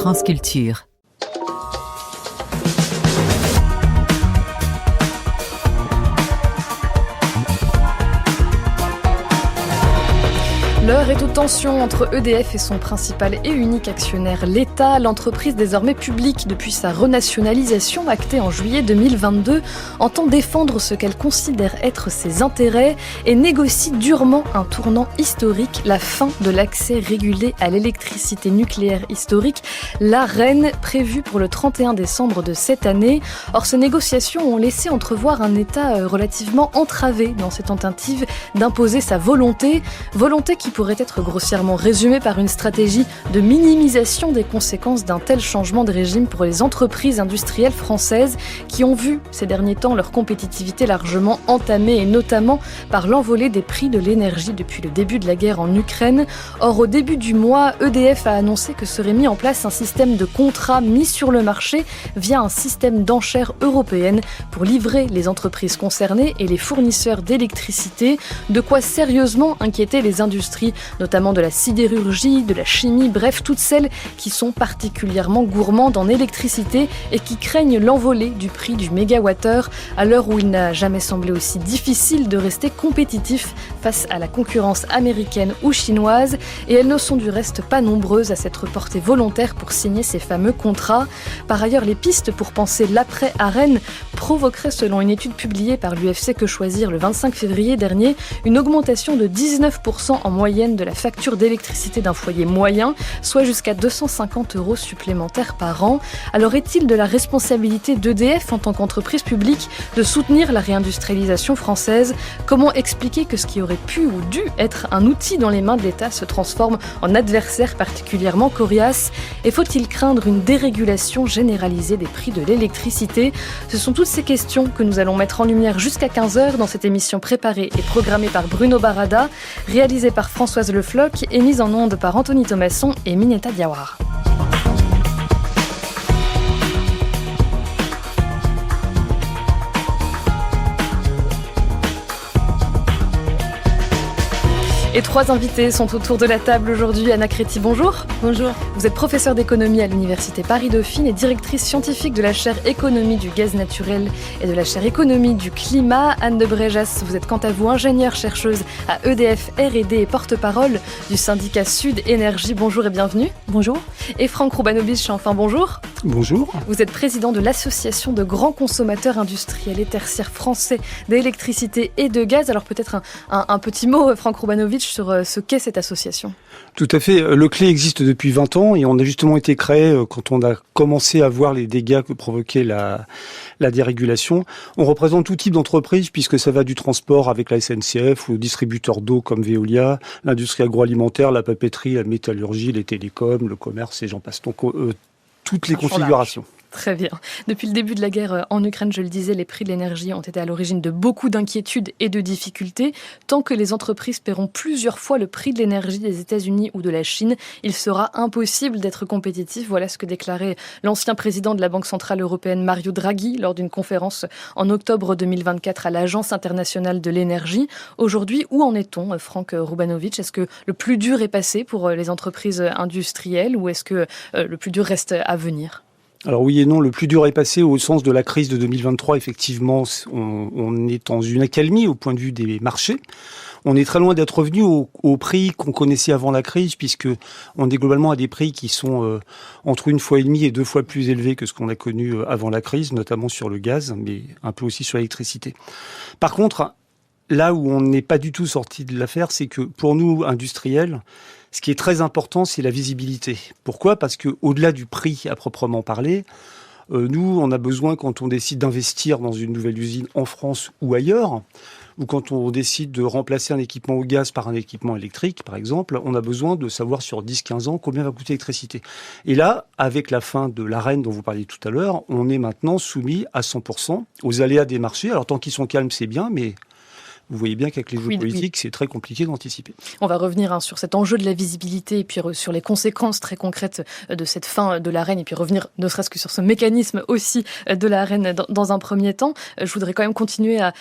France Culture. L'heure est aux tensions entre EDF et son principal et unique actionnaire, l'État. L'entreprise, désormais publique depuis sa renationalisation actée en juillet 2022, entend défendre ce qu'elle considère être ses intérêts et négocie durement un tournant historique, la fin de l'accès régulé à l'électricité nucléaire historique, l'ARENH, prévue pour le 31 décembre de cette année. Or, ces négociations ont laissé entrevoir un État relativement entravé dans ses tentatives d'imposer sa volonté qui pourrait être grossièrement résumée par une stratégie de minimisation des conséquences d'un tel changement de régime pour les entreprises industrielles françaises qui ont vu ces derniers temps leur compétitivité largement entamée et notamment par l'envolée des prix de l'énergie depuis le début de la guerre en Ukraine. Or, au début du mois, EDF a annoncé que serait mis en place un système de contrats mis sur le marché via un système d'enchères européenne pour livrer les entreprises concernées et les fournisseurs d'électricité, de quoi sérieusement inquiéter les industries, notamment de la sidérurgie, de la chimie, bref, toutes celles qui sont particulièrement gourmandes en électricité et qui craignent l'envolée du prix du mégawattheure à l'heure où il n'a jamais semblé aussi difficile de rester compétitif face à la concurrence américaine ou chinoise. Et elles ne sont du reste pas nombreuses à s'être portées volontaires pour signer ces fameux contrats. Par ailleurs, les pistes pour penser l'après-ARENH provoqueraient, selon une étude publiée par l'UFC Que Choisir le 25 février dernier, une augmentation de 19% en moyenne de la facture d'électricité d'un foyer moyen, soit jusqu'à 250 € supplémentaires par an. Alors est-il de la responsabilité d'EDF en tant qu'entreprise publique de soutenir la réindustrialisation française ? Comment expliquer que ce qui aurait pu ou dû être un outil dans les mains de l'État se transforme en adversaire particulièrement coriace ? Et faut-il craindre une dérégulation généralisée des prix de l'électricité ? Ce sont toutes ces questions que nous allons mettre en lumière jusqu'à 15h dans cette émission préparée et programmée par Bruno Barada, réalisée par Françoise Le Floch et mise en onde par Anthony Thomasson et Mineta Diawara. Et trois invités sont autour de la table aujourd'hui. Anna Créti, bonjour. Bonjour. Vous êtes professeure d'économie à l'Université Paris-Dauphine et directrice scientifique de la chaire Économie du gaz naturel et de la chaire Économie du climat. Anne de Bréjas, vous êtes quant à vous ingénieure-chercheuse à EDF R&D et porte-parole du syndicat Sud Énergie. Bonjour et bienvenue. Bonjour. Et Franck Roubanovitch, enfin bonjour. Bonjour. Vous êtes président de l'association de grands consommateurs industriels et tertiaires français d'électricité et de gaz. Alors peut-être un petit mot, Franck Roubanovitch, sur ce qu'est cette association. Tout à fait. Le CLE existe depuis 20 ans et on a justement été créé quand on a commencé à voir les dégâts que provoquait la dérégulation. On représente tout type d'entreprise puisque ça va du transport avec la SNCF aux distributeurs d'eau comme Veolia, l'industrie agroalimentaire, la papeterie, la métallurgie, les télécoms, le commerce et j'en passe. Donc toutes les configurations. Très bien. Depuis le début de la guerre en Ukraine, je le disais, les prix de l'énergie ont été à l'origine de beaucoup d'inquiétudes et de difficultés. Tant que les entreprises paieront plusieurs fois le prix de l'énergie des États-Unis ou de la Chine, il sera impossible d'être compétitif. Voilà ce que déclarait l'ancien président de la Banque centrale européenne, Mario Draghi, lors d'une conférence en octobre 2024 à l'Agence internationale de l'énergie. Aujourd'hui, où en est-on, Franck Roubanovitch ? Est-ce que le plus dur est passé pour les entreprises industrielles ou est-ce que le plus dur reste à venir ? Alors oui et non, le plus dur est passé au sens de la crise de 2023. Effectivement, on est dans une accalmie au point de vue des marchés. On est très loin d'être revenu au prix qu'on connaissait avant la crise, puisque on est globalement à des prix qui sont entre 1,5 fois et 2 fois plus élevés que ce qu'on a connu avant la crise, notamment sur le gaz, mais un peu aussi sur l'électricité. Par contre, là où on n'est pas du tout sorti de l'affaire, c'est que pour nous, industriels, ce qui est très important, c'est la visibilité. Pourquoi ? Parce que au-delà du prix à proprement parler, nous, on a besoin, quand on décide d'investir dans une nouvelle usine en France ou ailleurs, ou quand on décide de remplacer un équipement au gaz par un équipement électrique, par exemple, on a besoin de savoir sur 10-15 ans combien va coûter l'électricité. Et là, avec la fin de l'ARENH dont vous parliez tout à l'heure, on est maintenant soumis à 100% aux aléas des marchés. Alors tant qu'ils sont calmes, c'est bien, mais vous voyez bien qu'avec les géopolitiques, c'est très compliqué d'anticiper. On va revenir sur cet enjeu de la visibilité et puis sur les conséquences très concrètes de cette fin de l'Arenh et puis revenir ne serait-ce que sur ce mécanisme aussi de l'Arenh dans un premier temps. Je voudrais quand même continuer à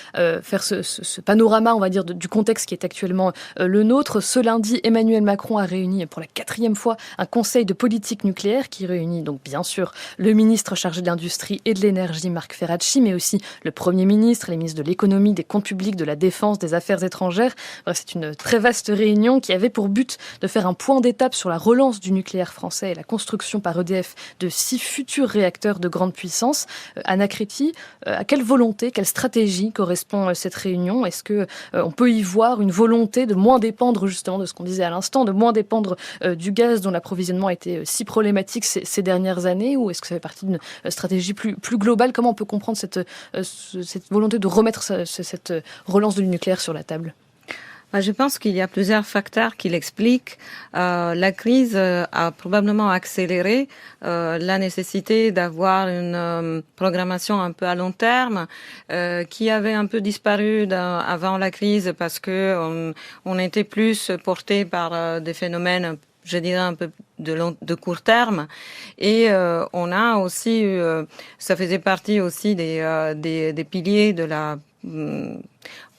faire ce panorama, on va dire, du contexte qui est actuellement le nôtre. Ce lundi, Emmanuel Macron a réuni pour la 4e fois un conseil de politique nucléaire qui réunit donc bien sûr le ministre chargé de l'Industrie et de l'Énergie, Marc Ferracci, mais aussi le Premier ministre, les ministres de l'Économie, des Comptes publics, de la Défense, des Affaires étrangères. Bref, c'est une très vaste réunion qui avait pour but de faire un point d'étape sur la relance du nucléaire français et la construction par EDF de 6 futurs réacteurs de grande puissance. Anna Créti, à quelle volonté, quelle stratégie correspond cette réunion ? Est-ce que on peut y voir une volonté de moins dépendre justement de ce qu'on disait à l'instant, de moins dépendre du gaz dont l'approvisionnement a été si problématique ces dernières années, ou est-ce que ça fait partie d'une stratégie plus globale ? Comment on peut comprendre cette volonté de remettre cette relance du nucléaire sur la table ? Je pense qu'il y a plusieurs facteurs qui l'expliquent. La crise a probablement accéléré la nécessité d'avoir une programmation un peu à long terme qui avait un peu disparu avant la crise parce que on était plus porté par des phénomènes, je dirais, un peu de court terme, et on a aussi ça faisait partie aussi des piliers de la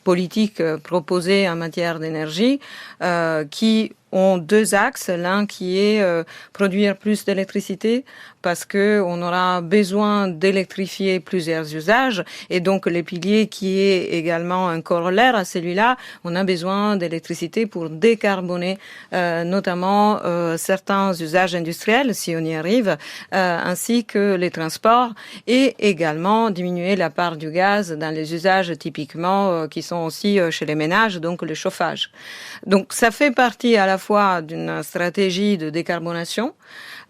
politique proposée en matière d'énergie qui ont 2 axes. L'un qui est produire plus d'électricité parce que on aura besoin d'électrifier plusieurs usages, et donc les piliers qui est également un corollaire à celui-là, on a besoin d'électricité pour décarboner notamment certains usages industriels si on y arrive, ainsi que les transports, et également diminuer la part du gaz dans les usages typiquement qui sont aussi chez les ménages, donc le chauffage. Donc ça fait partie à la fois d'une stratégie de décarbonation,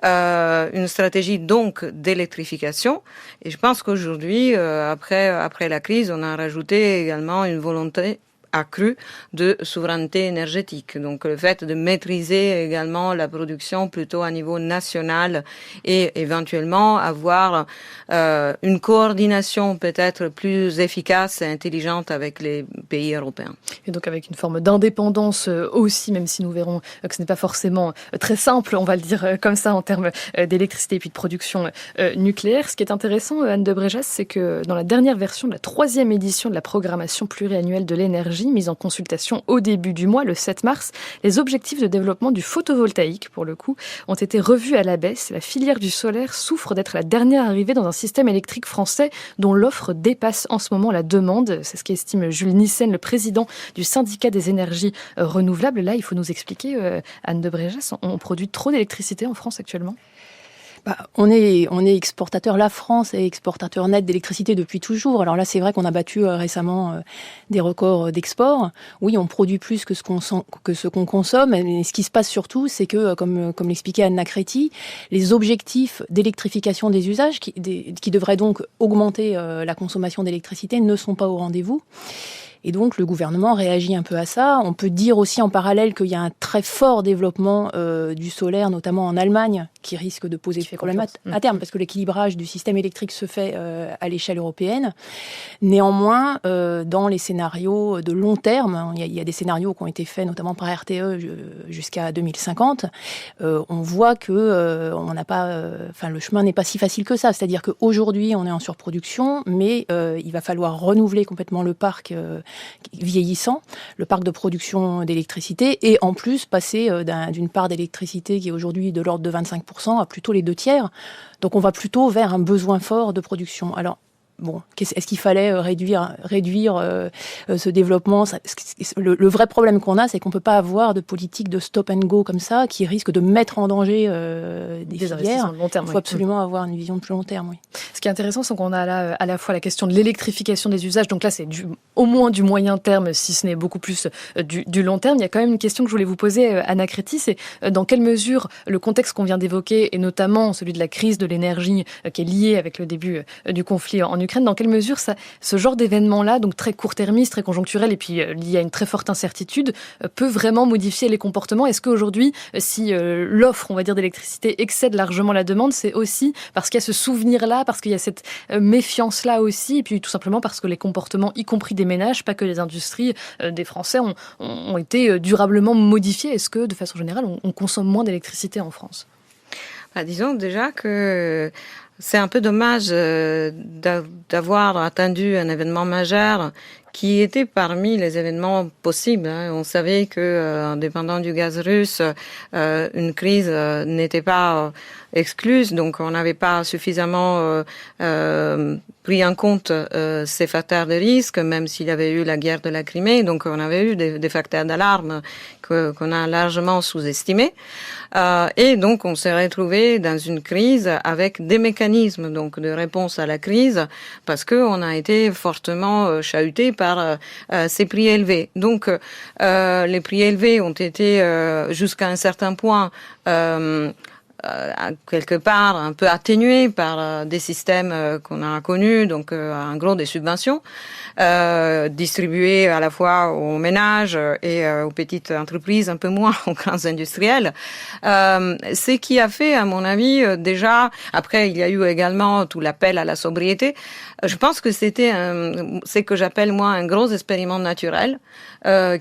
une stratégie donc d'électrification, et je pense qu'aujourd'hui, après la crise, on a rajouté également une volonté accrue de souveraineté énergétique. Donc le fait de maîtriser également la production plutôt à niveau national et éventuellement avoir une coordination peut-être plus efficace et intelligente avec les pays européens. Et donc avec une forme d'indépendance aussi, même si nous verrons que ce n'est pas forcément très simple, on va le dire comme ça, en termes d'électricité et puis de production nucléaire. Ce qui est intéressant, Anne de Bréjas, c'est que dans la dernière version de la 3e édition de la programmation pluriannuelle de l'énergie, mise en consultation au début du mois, le 7 mars, les objectifs de développement du photovoltaïque, pour le coup, ont été revus à la baisse. La filière du solaire souffre d'être la dernière arrivée dans un système électrique français dont l'offre dépasse en ce moment la demande. C'est ce qu'estime Jules Nissen, le président du syndicat des énergies renouvelables. Là, il faut nous expliquer, Anne de Bréjas, on produit trop d'électricité en France actuellement ? On est exportateur, la France est exportateur net d'électricité depuis toujours. Alors là, c'est vrai qu'on a battu récemment des records d'export. Oui, on produit plus que ce qu'on consomme. Mais ce qui se passe surtout, c'est que, comme l'expliquait Anna Créti, les objectifs d'électrification des usages, qui devraient donc augmenter la consommation d'électricité, ne sont pas au rendez-vous. Et donc, le gouvernement réagit un peu à ça. On peut dire aussi en parallèle qu'il y a un très fort développement du solaire, notamment en Allemagne, qui risque de poser problème à terme, parce que l'équilibrage du système électrique se fait à l'échelle européenne. Néanmoins, dans les scénarios de long terme, il y a des scénarios qui ont été faits, notamment par RTE, jusqu'à 2050. On voit que on n'a pas, le chemin n'est pas si facile que ça. C'est-à-dire qu'aujourd'hui, on est en surproduction, mais il va falloir renouveler complètement le parc vieillissant, le parc de production d'électricité, et en plus passer d'une part d'électricité qui est aujourd'hui de l'ordre de 25% à plutôt les 2/3. Donc on va plutôt vers un besoin fort de production. Alors, est-ce qu'il fallait réduire ce développement ? Le vrai problème qu'on a, c'est qu'on ne peut pas avoir de politique de stop and go comme ça, qui risque de mettre en danger des filières. Il faut absolument avoir une vision de plus long terme. Oui. Ce qui est intéressant, c'est qu'on a là à la fois la question de l'électrification des usages. Donc là, c'est au moins du moyen terme, si ce n'est beaucoup plus du long terme. Il y a quand même une question que je voulais vous poser, Anna Créti, c'est dans quelle mesure le contexte qu'on vient d'évoquer, et notamment celui de la crise de l'énergie qui est liée avec le début du conflit en Ukraine. Dans quelle mesure ce genre d'événement-là, donc très court-termiste, très conjoncturel et puis lié à une très forte incertitude, peut vraiment modifier les comportements? Est-ce qu'aujourd'hui, si l'offre, on va dire, d'électricité excède largement la demande, c'est aussi parce qu'il y a ce souvenir-là, parce qu'il y a cette méfiance-là aussi, et puis tout simplement parce que les comportements, y compris des ménages, pas que des industries, des Français, ont été durablement modifiés? Est-ce que, de façon générale, on consomme moins d'électricité en France? Disons déjà que c'est un peu dommage d'avoir attendu un événement majeur qui était parmi les événements possibles. On savait que, dépendant du gaz russe, une crise n'était pas excluse, donc on n'avait pas suffisamment pris en compte ces facteurs de risque, même s'il y avait eu la guerre de la Crimée. Donc on avait eu des facteurs d'alarme qu'on a largement sous-estimés. Et donc on s'est retrouvé dans une crise avec des mécanismes donc de réponse à la crise, parce que on a été fortement chahuté par ces prix élevés. Donc les prix élevés ont été jusqu'à un certain point quelque part un peu atténués par des systèmes qu'on a connus, donc en gros des subventions distribuées à la fois aux ménages et aux petites entreprises, un peu moins aux grands industriels. Ce qui a fait, à mon avis, déjà, après il y a eu également tout l'appel à la sobriété. Je pense que c'était ce que j'appelle moi un gros expériment naturel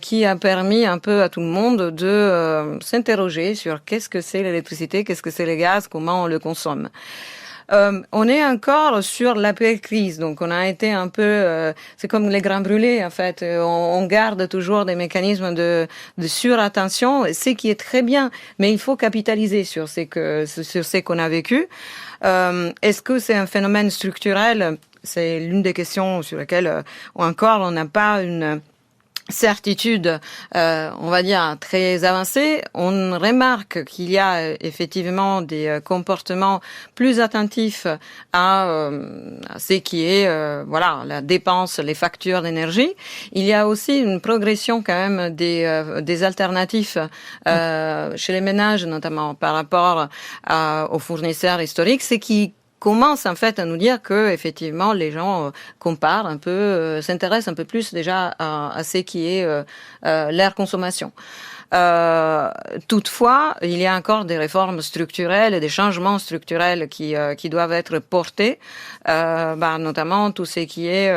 qui a permis un peu à tout le monde de s'interroger sur qu'est-ce que c'est l'électricité, qu'est-ce que c'est le gaz, comment on le consomme. On est encore sur l'après-crise, donc on a été un peu, c'est comme les grands brûlés en fait, on garde toujours des mécanismes de surattention, ce qui est très bien, mais il faut capitaliser sur ce qu'on a vécu. Est-ce que c'est un phénomène structurel? C'est l'une des questions sur lesquelles encore on n'a pas une certitude, on va dire, très avancée. On remarque qu'il y a effectivement des comportements plus attentifs à ce qui est la dépense, les factures d'énergie. Il y a aussi une progression quand même des alternatifs chez les ménages, notamment par rapport aux fournisseurs historiques, ce qui commence en fait à nous dire que effectivement les gens comparent un peu, s'intéressent un peu plus déjà à ce qui est leur consommation. Toutefois, il y a encore des réformes structurelles et des changements structurels qui doivent être portés, notamment tout ce qui est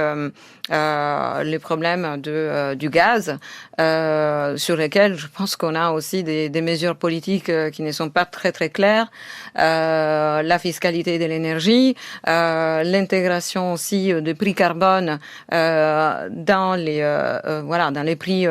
les problèmes du gaz, sur lesquels je pense qu'on a aussi des mesures politiques qui ne sont pas très très claires, la fiscalité de l'énergie, l'intégration aussi de prix carbone dans les prix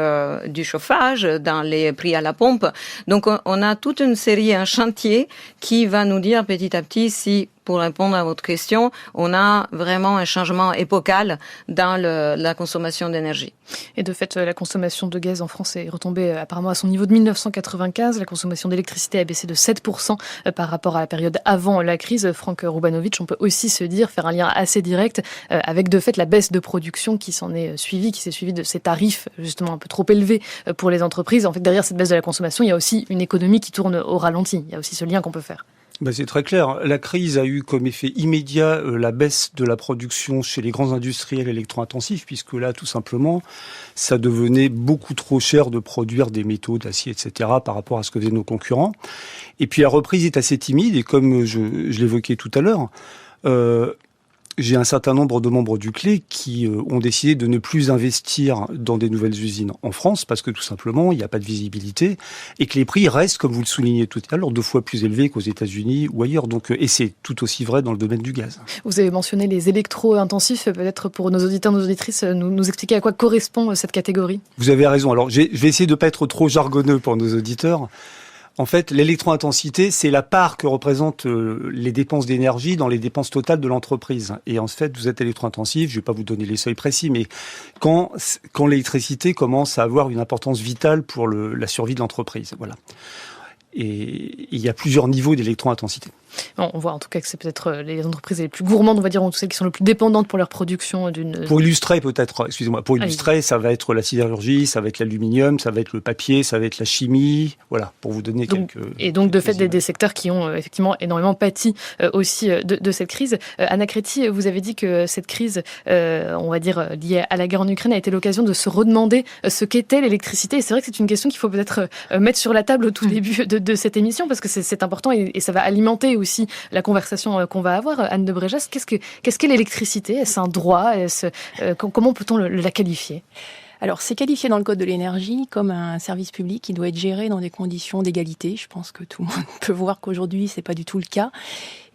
du chauffage, dans les prix à la pompe. Donc on a toute une série, un chantier qui va nous dire petit à petit si, pour répondre à votre question, on a vraiment un changement épocal dans la consommation d'énergie. Et de fait, la consommation de gaz en France est retombée apparemment à son niveau de 1995. La consommation d'électricité a baissé de 7% par rapport à la période avant la crise. Franck Roubanovic, on peut aussi faire un lien assez direct avec de fait la baisse de production qui s'est suivie de ces tarifs justement un peu trop élevés pour les entreprises. En fait, derrière cette baisse de la consommation, il y a aussi une économie qui tourne au ralenti. Il y a aussi ce lien qu'on peut faire. C'est très clair. La crise a eu comme effet immédiat la baisse de la production chez les grands industriels électro-intensifs, puisque là, tout simplement, ça devenait beaucoup trop cher de produire des métaux, d'acier, etc., par rapport à ce que faisaient nos concurrents. Et puis la reprise est assez timide, et comme je l'évoquais tout à l'heure, j'ai un certain nombre de membres du CLE qui ont décidé de ne plus investir dans des nouvelles usines en France parce que tout simplement, il n'y a pas de visibilité et que les prix restent, comme vous le soulignez tout à l'heure, 2 fois plus élevés qu'aux États-Unis ou ailleurs. Donc, et c'est tout aussi vrai dans le domaine du gaz. Vous avez mentionné les électro-intensifs. Peut-être pour nos auditeurs, nos auditrices, nous expliquer à quoi correspond cette catégorie. Vous avez raison. Alors, je vais essayer de ne pas être trop jargonneux pour nos auditeurs. En fait, l'électro-intensité, c'est la part que représentent les dépenses d'énergie dans les dépenses totales de l'entreprise. Et en fait, vous êtes électro-intensif, je ne vais pas vous donner les seuils précis, mais quand l'électricité commence à avoir une importance vitale pour la survie de l'entreprise, voilà. Et il y a plusieurs niveaux d'électro-intensité. Bon, on voit en tout cas que c'est peut-être les entreprises les plus gourmandes, on va dire, ou celles qui sont les plus dépendantes pour leur production d'une... Pour illustrer peut-être, ça va être la sidérurgie, ça va être l'aluminium, ça va être le papier, ça va être la chimie, voilà, pour vous donner quelques... Et donc de fait des secteurs qui ont effectivement énormément pâti aussi de cette crise. Anna Créti, vous avez dit que cette crise, on va dire liée à la guerre en Ukraine, a été l'occasion de se redemander ce qu'était l'électricité. Et c'est vrai que c'est une question qu'il faut peut-être mettre sur la table au tout début de cette émission, parce que c'est important et ça va alimenter aussi la conversation qu'on va avoir. Anne de Bréjas, qu'est-ce qu'est l'électricité ? Est-ce un droit ? Comment peut-on la qualifier ? Alors, c'est qualifié dans le Code de l'énergie comme un service public qui doit être géré dans des conditions d'égalité. Je pense que tout le monde peut voir qu'aujourd'hui, c'est pas du tout le cas.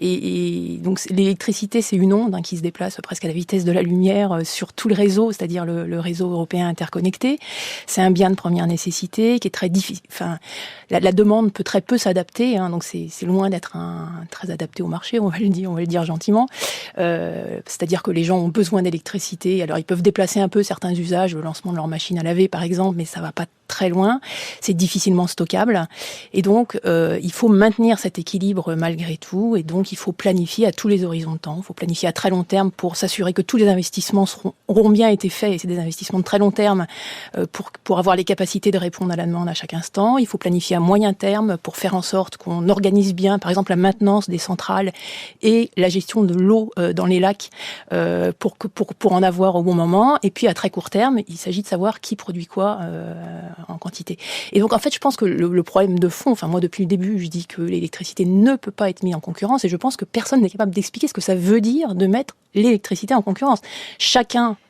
Et donc, l'électricité, c'est une onde qui se déplace presque à la vitesse de la lumière sur tout le réseau, c'est-à-dire le réseau européen interconnecté. C'est un bien de première nécessité qui est très difficile. Enfin, la demande peut très peu s'adapter, donc c'est loin d'être très adapté au marché, on va le dire gentiment. C'est-à-dire que les gens ont besoin d'électricité. Alors, ils peuvent déplacer un peu certains usages, le lancement de leur machine à laver, par exemple, mais ça va pas très loin. C'est difficilement stockable. Et donc, il faut maintenir cet équilibre malgré tout. Et donc, il faut planifier à tous les horizons de temps. Il faut planifier à très long terme pour s'assurer que tous les investissements auront bien été faits. Et c'est des investissements de très long terme pour avoir les capacités de répondre à la demande à chaque instant. Il faut planifier à moyen terme pour faire en sorte qu'on organise bien, par exemple, la maintenance des centrales et la gestion de l'eau dans les lacs pour en avoir au bon moment. Et puis, à très court terme, il s'agit de savoir qui produit quoi en quantité. Et donc, en fait, je pense que le problème de fond, enfin, moi, depuis le début, je dis que l'électricité ne peut pas être mise en concurrence et je pense que personne n'est capable d'expliquer ce que ça veut dire de mettre l'électricité en concurrence.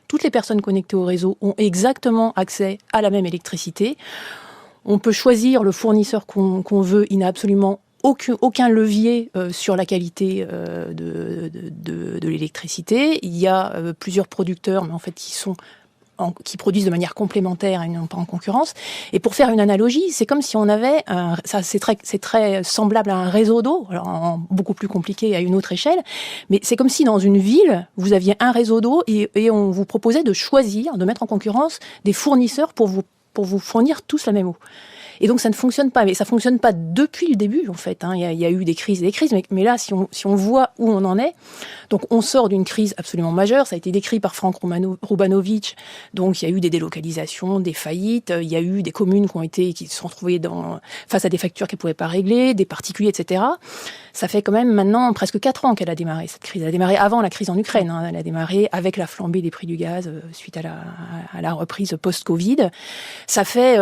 Toutes les personnes connectées au réseau ont exactement accès à la même électricité. On peut choisir le fournisseur qu'on veut. Il n'a absolument aucun levier sur la qualité de l'électricité. Il y a plusieurs producteurs, mais en fait, qui produisent de manière complémentaire et non pas en concurrence. Et pour faire une analogie, c'est comme si on avait c'est très semblable à un réseau d'eau, alors beaucoup plus compliqué à une autre échelle, mais c'est comme si dans une ville, vous aviez un réseau d'eau et on vous proposait de choisir, de mettre en concurrence des fournisseurs pour vous fournir tous la même eau. Et donc ça ne fonctionne pas, mais ça fonctionne pas depuis le début en fait. Il y a eu des crises, mais là si on voit où on en est, donc on sort d'une crise absolument majeure. Ça a été décrit par Franck Rubanovic. Donc il y a eu des délocalisations, des faillites, il y a eu des communes qui se sont retrouvées face à des factures qu'elles pouvaient pas régler, des particuliers, etc. Ça fait quand même maintenant presque 4 ans qu'elle a démarré cette crise. Elle a démarré avant la crise en Ukraine. Elle a démarré avec la flambée des prix du gaz suite à la reprise post-Covid. Ça fait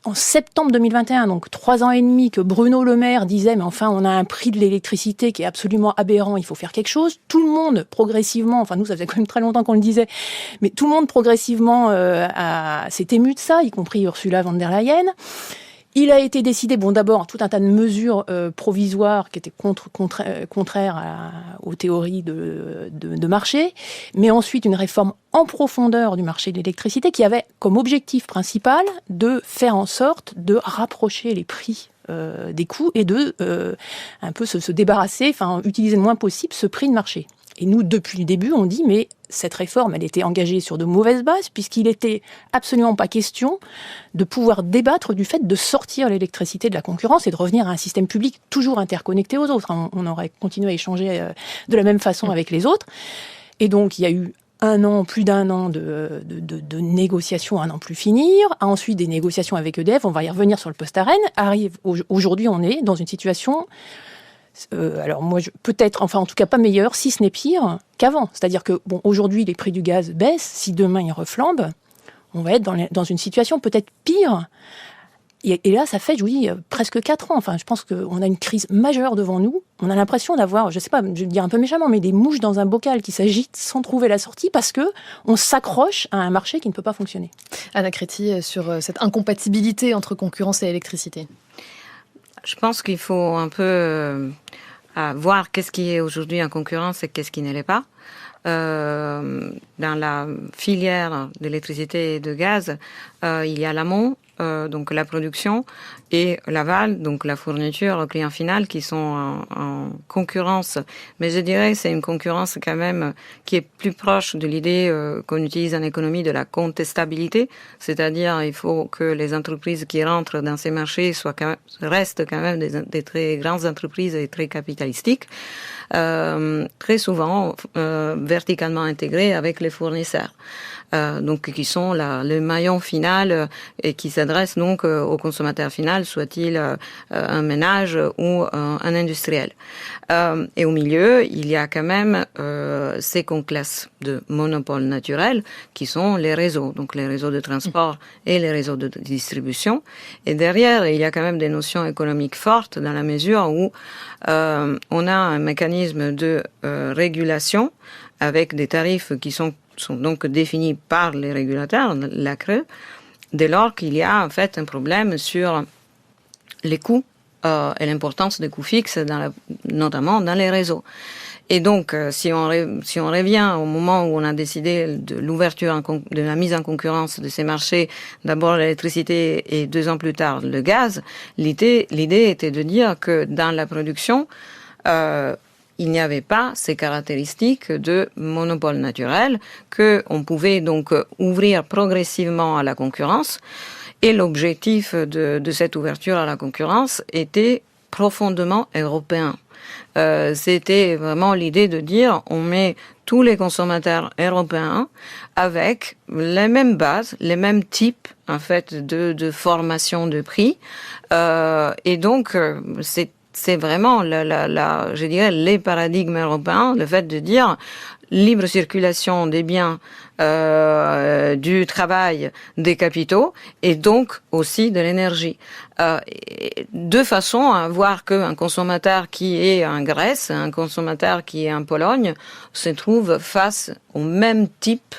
en septembre 2021, donc 3 ans et demi, que Bruno Le Maire disait mais enfin on a un prix de l'électricité qui est absolument aberrant, il faut faire quelque chose. Tout le monde progressivement, enfin nous ça faisait quand même très longtemps qu'on le disait, mais tout le monde progressivement s'est ému de ça, y compris Ursula von der Leyen. Il a été décidé, d'abord, tout un tas de mesures provisoires qui étaient contraires aux théories de marché, mais ensuite une réforme en profondeur du marché de l'électricité qui avait comme objectif principal de faire en sorte de rapprocher les prix des coûts et de un peu se débarrasser, utiliser le moins possible ce prix de marché. Et nous, depuis le début, on dit, mais cette réforme, elle était engagée sur de mauvaises bases, puisqu'il était absolument pas question de pouvoir débattre du fait de sortir l'électricité de la concurrence et de revenir à un système public toujours interconnecté aux autres. On aurait continué à échanger de la même façon avec les autres. Et donc, il y a eu plus d'un an de négociations à n'en plus finir. Ensuite, des négociations avec EDF. On va y revenir sur le post-ARENH. Aujourd'hui, on est dans une situation... alors moi, peut-être, en tout cas pas meilleur, si ce n'est pire qu'avant. C'est-à-dire que, aujourd'hui, les prix du gaz baissent. Si demain, ils reflambent, on va être dans une situation peut-être pire. Et là, ça fait, je vous dis, presque 4 ans. Je pense qu'on a une crise majeure devant nous. On a l'impression d'avoir, je sais pas, je vais dire un peu méchamment, mais des mouches dans un bocal qui s'agitent sans trouver la sortie parce que on s'accroche à un marché qui ne peut pas fonctionner. Anna Créti, sur cette incompatibilité entre concurrence et électricité. Je pense qu'il faut un peu voir qu'est-ce qui est aujourd'hui en concurrence et qu'est-ce qui ne l'est pas. Dans la filière d'électricité et de gaz, il y a l'amont, donc la production, et l'aval, donc la fourniture au client final, qui sont en concurrence, mais je dirais que c'est une concurrence quand même qui est plus proche de l'idée qu'on utilise en économie de la contestabilité, c'est-à-dire il faut que les entreprises qui rentrent dans ces marchés restent quand même des très grandes entreprises et très capitalistiques, très souvent verticalement intégrées avec les fournisseurs. Donc qui sont le maillon final et qui s'adresse donc au consommateur final, soit-il un ménage ou un industriel. Et au milieu, il y a quand même ces classes de monopoles naturels qui sont les réseaux, donc les réseaux de transport et les réseaux de distribution. Et derrière, il y a quand même des notions économiques fortes dans la mesure où on a un mécanisme de régulation avec des tarifs qui sont donc définis par les régulateurs, l'ACRE, dès lors qu'il y a en fait un problème sur les coûts et l'importance des coûts fixes, notamment dans les réseaux. Et donc, si on revient au moment où on a décidé de l'ouverture, de la mise en concurrence de ces marchés, d'abord l'électricité et 2 ans plus tard le gaz, l'idée était de dire que dans la production, il n'y avait pas ces caractéristiques de monopole naturel, qu'on pouvait donc ouvrir progressivement à la concurrence. Et l'objectif de cette ouverture à la concurrence était profondément européen. C'était vraiment l'idée de dire on met tous les consommateurs européens avec les mêmes bases, les mêmes types en fait de formation de prix. Et donc c'est vraiment je dirais les paradigmes européens, le fait de dire libre circulation des biens, du travail, des capitaux et donc aussi de l'énergie. De façon à voir qu'un consommateur qui est en Grèce, un consommateur qui est en Pologne se trouve face au même type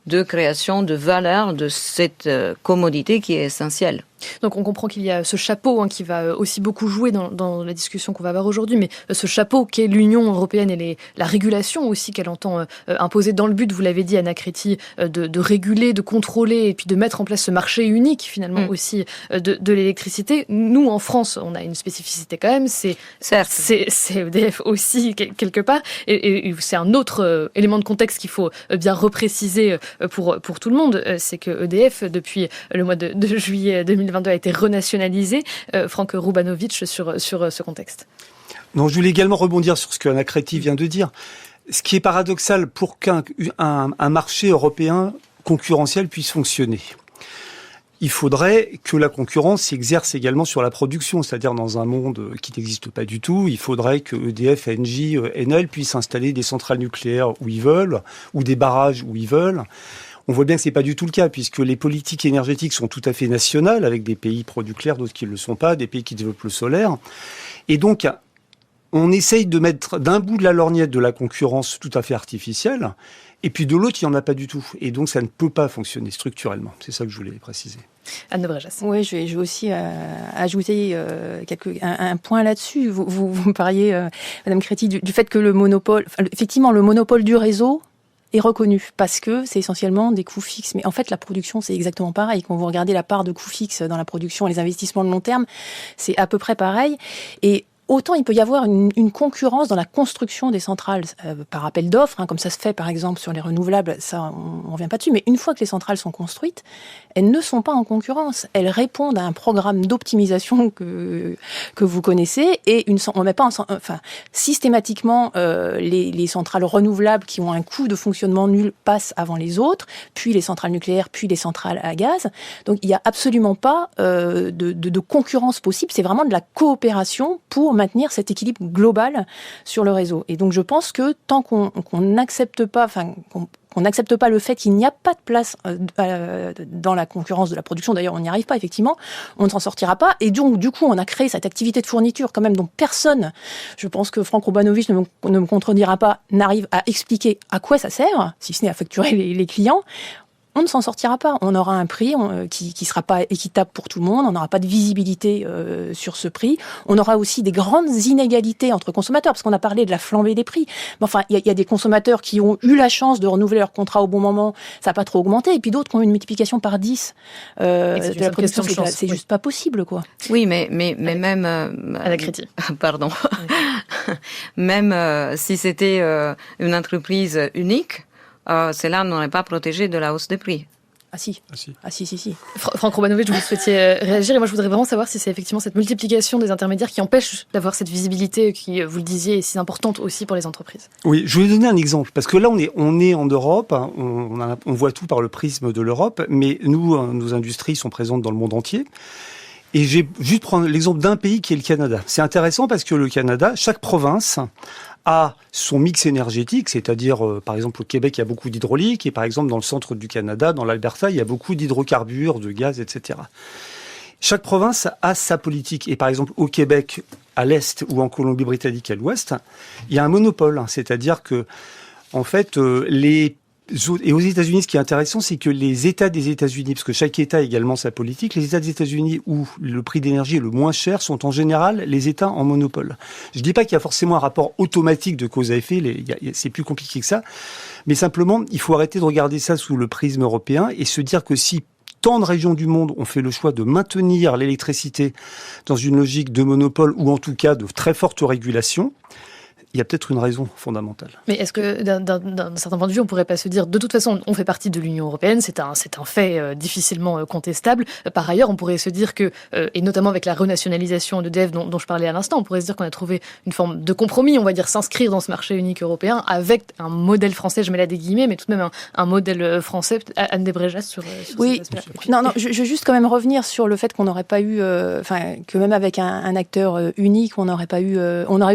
de création de valeur de cette commodité qui est essentielle. Donc on comprend qu'il y a ce chapeau qui va aussi beaucoup jouer dans la discussion qu'on va avoir aujourd'hui, mais ce chapeau qu'est l'Union européenne et la régulation aussi qu'elle entend imposer dans le but, vous l'avez dit Anna Créti, de réguler, de contrôler et puis de mettre en place ce marché unique finalement aussi de l'électricité. Nous en France, on a une spécificité quand même, c'est EDF aussi quelque part, et c'est un autre élément de contexte qu'il faut bien repréciser pour tout le monde, c'est que EDF depuis le mois de juillet 2022 a été renationalisé. Franck Rubanovic sur ce contexte. Non, je voulais également rebondir sur ce que Anna Créti vient de dire. Ce qui est paradoxal pour qu'un marché européen concurrentiel puisse fonctionner, il faudrait que la concurrence s'exerce également sur la production, c'est-à-dire dans un monde qui n'existe pas du tout, il faudrait que EDF, Engie, Enel puissent installer des centrales nucléaires où ils veulent, ou des barrages où ils veulent. On voit bien que c'est pas du tout le cas, puisque les politiques énergétiques sont tout à fait nationales, avec des pays produits clairs, d'autres qui ne le sont pas, des pays qui développent le solaire. Et donc, on essaye de mettre d'un bout de la lorgnette de la concurrence tout à fait artificielle, et puis de l'autre, il n'y en a pas du tout. Et donc, ça ne peut pas fonctionner structurellement. C'est ça que je voulais préciser. Anne de Bréjas. Oui, je vais aussi ajouter un point là-dessus. Vous me parliez, Madame Créti, du fait que le monopole du réseau est reconnu parce que c'est essentiellement des coûts fixes. Mais en fait, la production, c'est exactement pareil. Quand vous regardez la part de coûts fixes dans la production et les investissements de long terme, c'est à peu près pareil. Et autant il peut y avoir une concurrence dans la construction des centrales par appel d'offres, comme ça se fait par exemple sur les renouvelables, ça on revient pas dessus, mais une fois que les centrales sont construites, elles ne sont pas en concurrence. Elles répondent à un programme d'optimisation que vous connaissez et on met pas systématiquement les centrales renouvelables qui ont un coût de fonctionnement nul passent avant les autres, puis les centrales nucléaires, puis les centrales à gaz. Donc il y a absolument pas de concurrence possible, c'est vraiment de la coopération pour maintenir cet équilibre global sur le réseau. Et donc je pense que tant qu'on n'accepte pas, qu'on n'accepte pas le fait qu'il n'y a pas de place dans la concurrence de la production, d'ailleurs on n'y arrive pas effectivement, on ne s'en sortira pas. Et donc du coup on a créé cette activité de fourniture quand même dont personne, je pense que Franck Rubanovic ne me contredira pas, n'arrive à expliquer à quoi ça sert, si ce n'est à facturer les clients. On ne s'en sortira pas. On aura un prix qui sera pas équitable pour tout le monde. On n'aura pas de visibilité sur ce prix. On aura aussi des grandes inégalités entre consommateurs, parce qu'on a parlé de la flambée des prix. Mais enfin, il y a des consommateurs qui ont eu la chance de renouveler leur contrat au bon moment. Ça n'a pas trop augmenté. Et puis d'autres qui ont une multiplication par 10 de la production. C'est juste pas possible, quoi. Oui, mais même... à la critique. Pardon. Même si c'était une entreprise unique, cela n'aurait pas protégé de la hausse des prix. Ah si. Franck Romanovic, vous souhaitiez réagir, et moi je voudrais vraiment savoir si c'est effectivement cette multiplication des intermédiaires qui empêche d'avoir cette visibilité qui, vous le disiez, est si importante aussi pour les entreprises. Oui, je vais donner un exemple, parce que là on est en Europe, on voit tout par le prisme de l'Europe, mais nous, nos industries sont présentes dans le monde entier. Et je vais juste prendre l'exemple d'un pays qui est le Canada. C'est intéressant parce que le Canada, chaque province a son mix énergétique, c'est-à-dire, par exemple, au Québec, il y a beaucoup d'hydraulique, et par exemple, dans le centre du Canada, dans l'Alberta, il y a beaucoup d'hydrocarbures, de gaz, etc. Chaque province a sa politique. Et par exemple, au Québec, à l'est, ou en Colombie-Britannique, à l'ouest, il y a un monopole. C'est-à-dire que, en fait, et aux États-Unis, ce qui est intéressant, c'est que les États des États-Unis, parce que chaque État a également sa politique, les États des États-Unis où le prix d'énergie est le moins cher sont en général les États en monopole. Je dis pas qu'il y a forcément un rapport automatique de cause à effet, c'est plus compliqué que ça, mais simplement, il faut arrêter de regarder ça sous le prisme européen et se dire que si tant de régions du monde ont fait le choix de maintenir l'électricité dans une logique de monopole ou en tout cas de très forte régulation, il y a peut-être une raison fondamentale. Mais est-ce que, d'un certain point de vue, on pourrait pas se dire, de toute façon, on fait partie de l'Union européenne, c'est un fait difficilement contestable. Par ailleurs, on pourrait se dire que, et notamment avec la renationalisation d'EDF dont je parlais à l'instant, on pourrait se dire qu'on a trouvé une forme de compromis, on va dire s'inscrire dans ce marché unique européen avec un modèle français, je mets là des guillemets, mais tout de même un modèle français. Anne Desbréjas sur oui, cet aspect-là. Non, je veux juste quand même revenir sur le fait qu'on n'aurait pas eu, que même avec un acteur unique, on aurait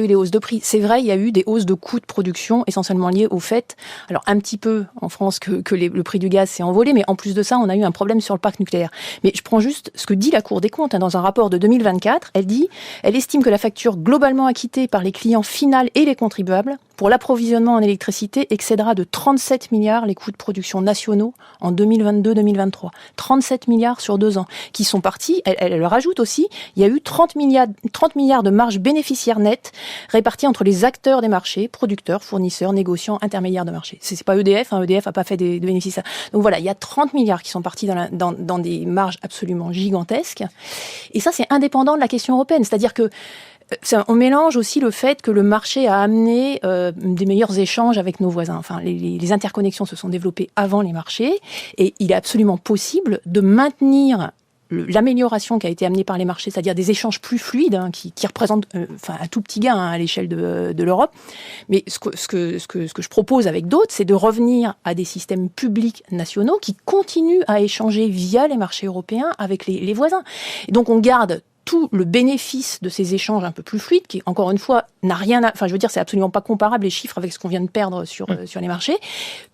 eu les hausses de prix. C'est vrai, il y a eu des hausses de coûts de production essentiellement liées au fait, alors un petit peu en France que le prix du gaz s'est envolé, mais en plus de ça, on a eu un problème sur le parc nucléaire. Mais je prends juste ce que dit la Cour des comptes dans un rapport de 2024. Elle estime que la facture globalement acquittée par les clients finals et les contribuables pour l'approvisionnement en électricité excédera de 37 milliards les coûts de production nationaux en 2022-2023. 37 milliards sur 2 ans qui sont partis. Elle le rajoute aussi, il y a eu 30 milliards de marge bénéficiaire nette répartie entre les acteurs des marchés, producteurs, fournisseurs, négociants, intermédiaires de marché. C'est pas EDF, EDF a pas fait des bénéfices. Donc voilà, il y a 30 milliards qui sont partis dans des marges absolument gigantesques. Et ça, c'est indépendant de la question européenne. C'est-à-dire que on mélange aussi le fait que le marché a amené des meilleurs échanges avec nos voisins. Enfin, les interconnexions se sont développées avant les marchés et il est absolument possible de maintenir l'amélioration qui a été amenée par les marchés, c'est-à-dire des échanges plus fluides, qui représentent un tout petit gain à l'échelle de l'Europe. Mais ce que je propose avec d'autres, c'est de revenir à des systèmes publics nationaux qui continuent à échanger via les marchés européens avec les voisins. Et donc on garde tout le bénéfice de ces échanges un peu plus fluides, qui, encore une fois, n'a rien à... Enfin, je veux dire, c'est absolument pas comparable, les chiffres, avec ce qu'on vient de perdre sur les marchés,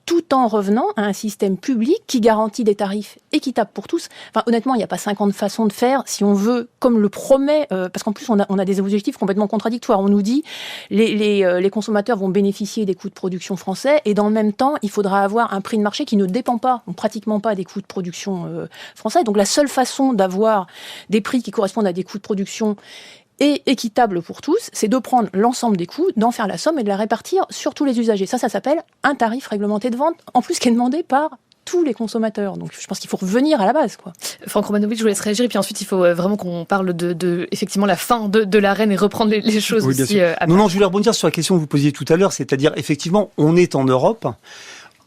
tout en revenant à un système public qui garantit des tarifs équitables pour tous. Enfin, honnêtement, il n'y a pas 50 façons de faire si on veut, comme le promet, parce qu'en plus, on a des objectifs complètement contradictoires. On nous dit, les consommateurs vont bénéficier des coûts de production français, et dans le même temps, il faudra avoir un prix de marché qui ne dépend pas, ou pratiquement pas, des coûts de production français. Donc, la seule façon d'avoir des prix qui correspondent à des coûts de production et équitable pour tous, c'est de prendre l'ensemble des coûts, d'en faire la somme et de la répartir sur tous les usagers. Ça s'appelle un tarif réglementé de vente, en plus qui est demandé par tous les consommateurs. Donc je pense qu'il faut revenir à la base, quoi. Franck Romanovic, je vous laisse réagir, et puis ensuite il faut vraiment qu'on parle de effectivement la fin de l'arène et reprendre les choses oui, aussi. Non, je voulais rebondir sur la question que vous posiez tout à l'heure, c'est-à-dire effectivement, on est en Europe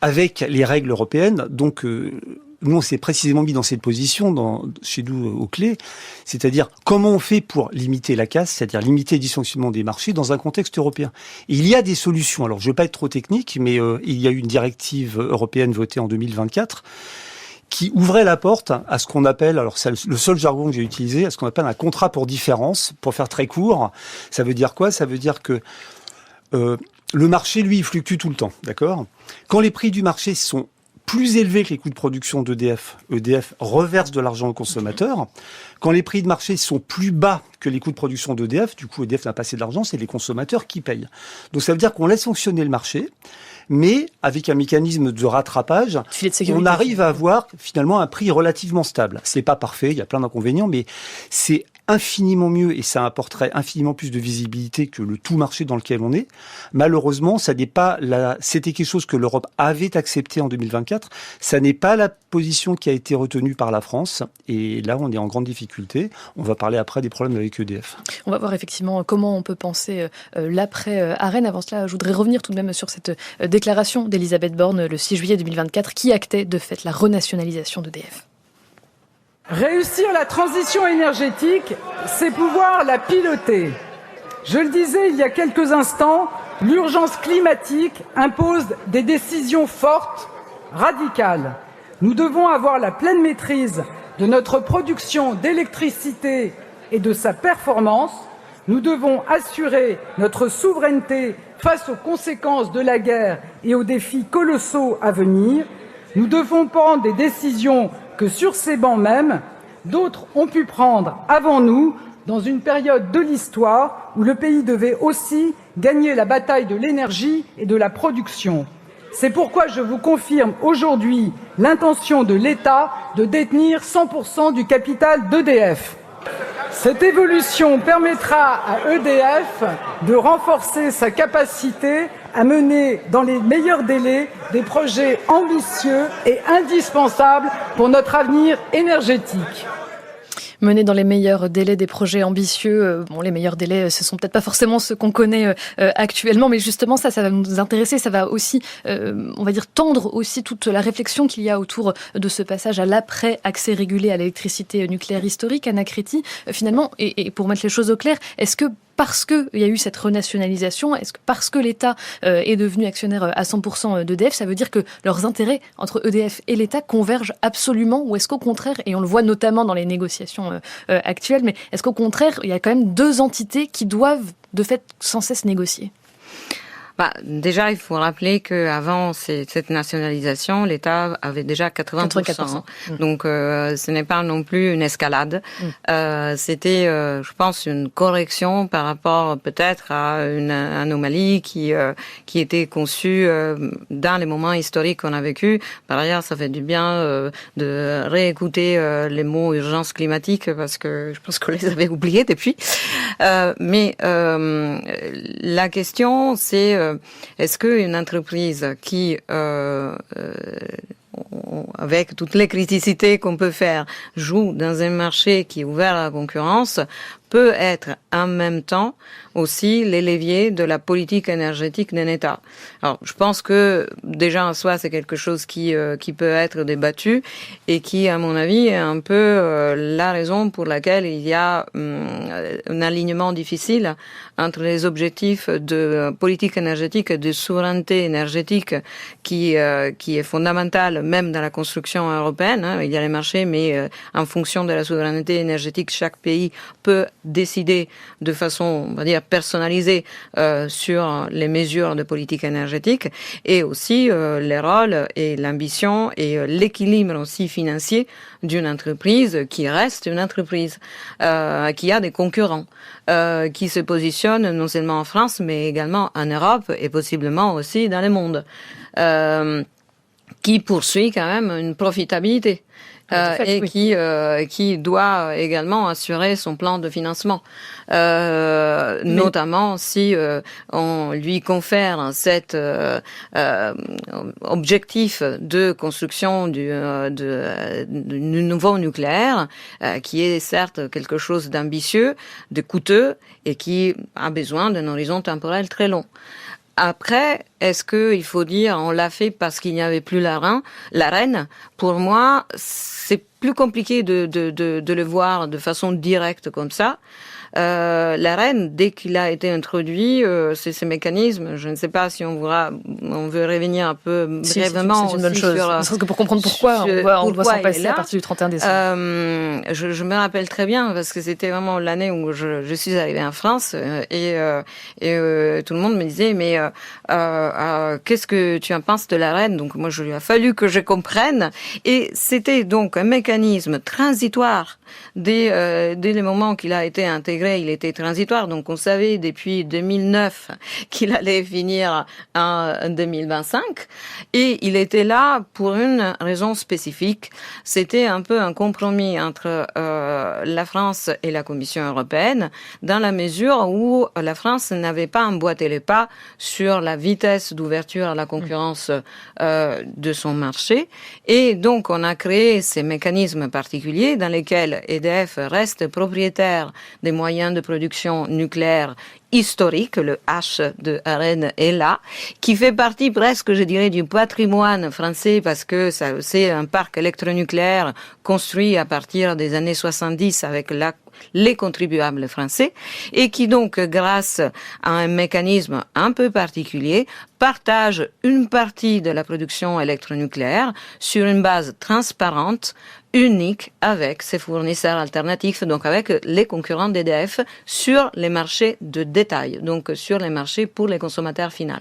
avec les règles européennes, donc nous, on s'est précisément mis dans cette position chez nous aux clés, c'est-à-dire comment on fait pour limiter la casse, c'est-à-dire limiter le dysfonctionnement des marchés dans un contexte européen. Et il y a des solutions. Alors, je ne vais pas être trop technique, mais il y a eu une directive européenne votée en 2024 qui ouvrait la porte à ce qu'on appelle, alors c'est le seul jargon que j'ai utilisé, à ce qu'on appelle un contrat pour différence. Pour faire très court, ça veut dire quoi ? Ça veut dire que le marché, lui, il fluctue tout le temps, d'accord ? Quand les prix du marché sont plus élevés que les coûts de production d'EDF, EDF reverse de l'argent aux consommateurs. Quand les prix de marché sont plus bas que les coûts de production d'EDF, du coup EDF n'a pas assez d'argent, c'est les consommateurs qui payent. Donc ça veut dire qu'on laisse fonctionner le marché, mais avec un mécanisme de rattrapage, on arrive à avoir finalement un prix relativement stable. C'est pas parfait, il y a plein d'inconvénients, mais c'est infiniment mieux et ça apporterait infiniment plus de visibilité que le tout marché dans lequel on est. Malheureusement, ça n'est pas c'était quelque chose que l'Europe avait accepté en 2024. Ça n'est pas la position qui a été retenue par la France. Et là, on est en grande difficulté. On va parler après des problèmes avec EDF. On va voir effectivement comment on peut penser l'après ARENH. Avant cela, je voudrais revenir tout de même sur cette déclaration d'Elisabeth Borne le 6 juillet 2024 qui actait de fait la renationalisation d'EDF. Réussir la transition énergétique, c'est pouvoir la piloter. Je le disais il y a quelques instants, l'urgence climatique impose des décisions fortes, radicales. Nous devons avoir la pleine maîtrise de notre production d'électricité et de sa performance. Nous devons assurer notre souveraineté face aux conséquences de la guerre et aux défis colossaux à venir. Nous devons prendre des décisions que sur ces bancs même, d'autres ont pu prendre avant nous, dans une période de l'histoire où le pays devait aussi gagner la bataille de l'énergie et de la production. C'est pourquoi je vous confirme aujourd'hui l'intention de l'État de détenir 100% du capital d'EDF. Cette évolution permettra à EDF de renforcer sa capacité à mener dans les meilleurs délais des projets ambitieux et indispensables pour notre avenir énergétique. Mener dans les meilleurs délais des projets ambitieux. Bon, les meilleurs délais, ce sont peut-être pas forcément ceux qu'on connaît actuellement, mais justement ça va nous intéresser. Ça va aussi, on va dire, tendre aussi toute la réflexion qu'il y a autour de ce passage à l'après-accès régulé à l'électricité nucléaire historique. Anna Créti, finalement, et pour mettre les choses au clair, est-ce que parce qu'il y a eu cette renationalisation, est-ce que parce que l'État est devenu actionnaire à 100% d'EDF, ça veut dire que leurs intérêts entre EDF et l'État convergent absolument, ou est-ce qu'au contraire, et on le voit notamment dans les négociations actuelles, mais est-ce qu'au contraire, il y a quand même deux entités qui doivent de fait sans cesse négocier ? Déjà, il faut rappeler qu'avant cette nationalisation, l'État avait déjà 80%. Donc, ce n'est pas non plus une escalade. C'était, je pense, une correction par rapport peut-être à une anomalie qui était conçue dans les moments historiques qu'on a vécu. Par ailleurs, ça fait du bien de réécouter les mots urgence climatique parce que je pense qu'on les avait oubliés depuis. Mais la question, c'est est-ce qu'une entreprise qui, avec toutes les criticités qu'on peut faire, joue dans un marché qui est ouvert à la concurrence, peut être en même temps aussi les leviers de la politique énergétique d'un État. Alors, je pense que déjà en soi, c'est quelque chose qui peut être débattu et qui, à mon avis, est un peu la raison pour laquelle il y a un alignement difficile entre les objectifs de politique énergétique et de souveraineté énergétique qui est fondamental même dans la construction européenne. Il y a les marchés, mais en fonction de la souveraineté énergétique, chaque pays peut décider de façon, on va dire, personnalisée sur les mesures de politique énergétique et aussi les rôles et l'ambition et l'équilibre aussi financier d'une entreprise qui reste une entreprise, qui a des concurrents, qui se positionnent non seulement en France mais également en Europe et possiblement aussi dans le monde, qui poursuit quand même une profitabilité. Et oui. qui doit également assurer son plan de financement, notamment si on lui confère cet objectif de construction du nouveau nucléaire, qui est certes quelque chose d'ambitieux, de coûteux et qui a besoin d'un horizon temporel très long. Après, est-ce qu'il faut dire on l'a fait parce qu'il n'y avait plus l'ARENH ? Pour moi, c'est plus compliqué de le voir de façon directe comme ça. L'ARENH, dès qu'il a été introduit, ces mécanismes, je ne sais pas si on veut revenir un peu brièvement c'est une bonne chose. Parce que pour comprendre pourquoi on doit s'en passer à partir du 31 décembre. Je me rappelle très bien parce que c'était vraiment l'année où je suis arrivée en France et tout le monde me disait mais qu'est-ce que tu en penses de l'ARENH ? Donc moi, il a fallu que je comprenne et c'était donc un mécanisme transitoire dès le moment qu'il a été intégré degrés, il était transitoire. Donc, on savait depuis 2009 qu'il allait finir en 2025. Et il était là pour une raison spécifique. C'était un peu un compromis entre la France et la Commission européenne, dans la mesure où la France n'avait pas emboîté les pas sur la vitesse d'ouverture à la concurrence de son marché. Et donc, on a créé ces mécanismes particuliers dans lesquels EDF reste propriétaire des moyens de production nucléaire historique, le H de ARENH est là, qui fait partie presque, je dirais, du patrimoine français parce que c'est un parc électronucléaire construit à partir des années 70 avec les contribuables français et qui donc, grâce à un mécanisme un peu particulier, partage une partie de la production électronucléaire sur une base transparente, unique avec ses fournisseurs alternatifs, donc avec les concurrents d'EDF sur les marchés de détail, donc sur les marchés pour les consommateurs finaux.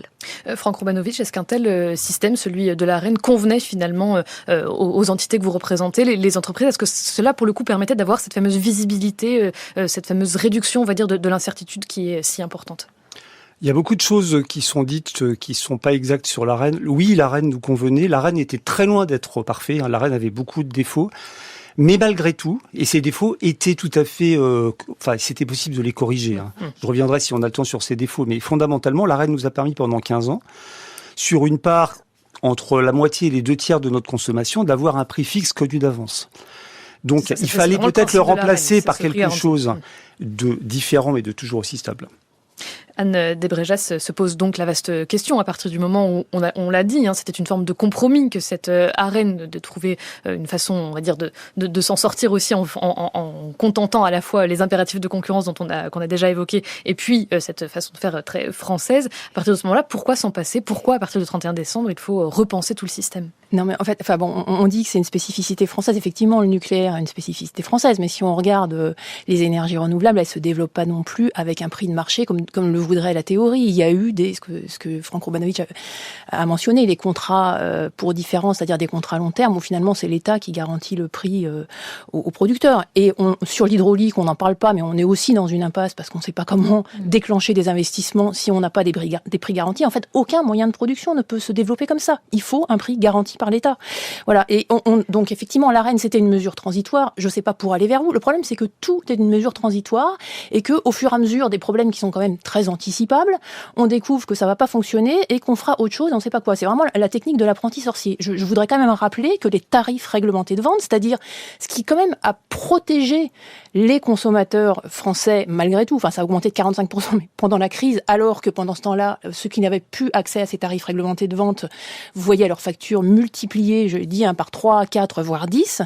Franck Romanovitch, est-ce qu'un tel système, celui de l'ARENH, convenait finalement aux entités que vous représentez, les entreprises? Est-ce que cela, pour le coup, permettait d'avoir cette fameuse visibilité, cette fameuse réduction, on va dire, de l'incertitude qui est si importante? Il y a beaucoup de choses qui sont dites qui sont pas exactes sur l'ARENH. Oui, l'ARENH nous convenait. L'ARENH était très loin d'être parfait. L'ARENH avait beaucoup de défauts. Mais malgré tout, et ces défauts étaient tout à fait... c'était possible de les corriger. Je reviendrai si on a le temps sur ces défauts. Mais fondamentalement, l'ARENH nous a permis pendant 15 ans, sur une part entre la moitié et les 2 tiers de notre consommation, d'avoir un prix fixe connu d'avance. Donc, il fallait peut-être le remplacer par quelque chose de différent, mais de toujours aussi stable. Anne Desbréjas, se pose donc la vaste question à partir du moment où on l'a dit, c'était une forme de compromis que cette ARENH de trouver une façon, on va dire, de s'en sortir aussi en contentant à la fois les impératifs de concurrence qu'on a déjà évoqués et puis cette façon de faire très française. À partir de ce moment-là, pourquoi s'en passer? Pourquoi à partir du 31 décembre il faut repenser tout le système? Non, mais en fait, on dit que c'est une spécificité française. Effectivement, le nucléaire a une spécificité française, mais si on regarde les énergies renouvelables, elles se développent pas non plus avec un prix de marché comme le voudrait la théorie. Il y a eu ce que Franck Romanovitch a mentionné, les contrats pour différence, c'est-à-dire des contrats à long terme où finalement c'est l'État qui garantit le prix aux producteurs. Et sur l'hydraulique, on n'en parle pas, mais on est aussi dans une impasse parce qu'on ne sait pas comment déclencher des investissements si on n'a pas des prix garantis. En fait, aucun moyen de production ne peut se développer comme ça. Il faut un prix garanti par l'État. Voilà. Et donc effectivement, l'ARENH, c'était une mesure transitoire. Je ne sais pas pour aller vers où. Le problème, c'est que tout est une mesure transitoire et que au fur et à mesure des problèmes qui sont quand même très anticipables, on découvre que ça va pas fonctionner et qu'on fera autre chose, on ne sait pas quoi. C'est vraiment la technique de l'apprenti sorcier. Je voudrais quand même rappeler que les tarifs réglementés de vente, c'est-à-dire ce qui quand même a protégé les consommateurs français malgré tout, ça a augmenté de 45% pendant la crise, alors que pendant ce temps-là, ceux qui n'avaient plus accès à ces tarifs réglementés de vente voyaient leurs factures multipliées, je l'ai dit, par 3, 4, voire 10.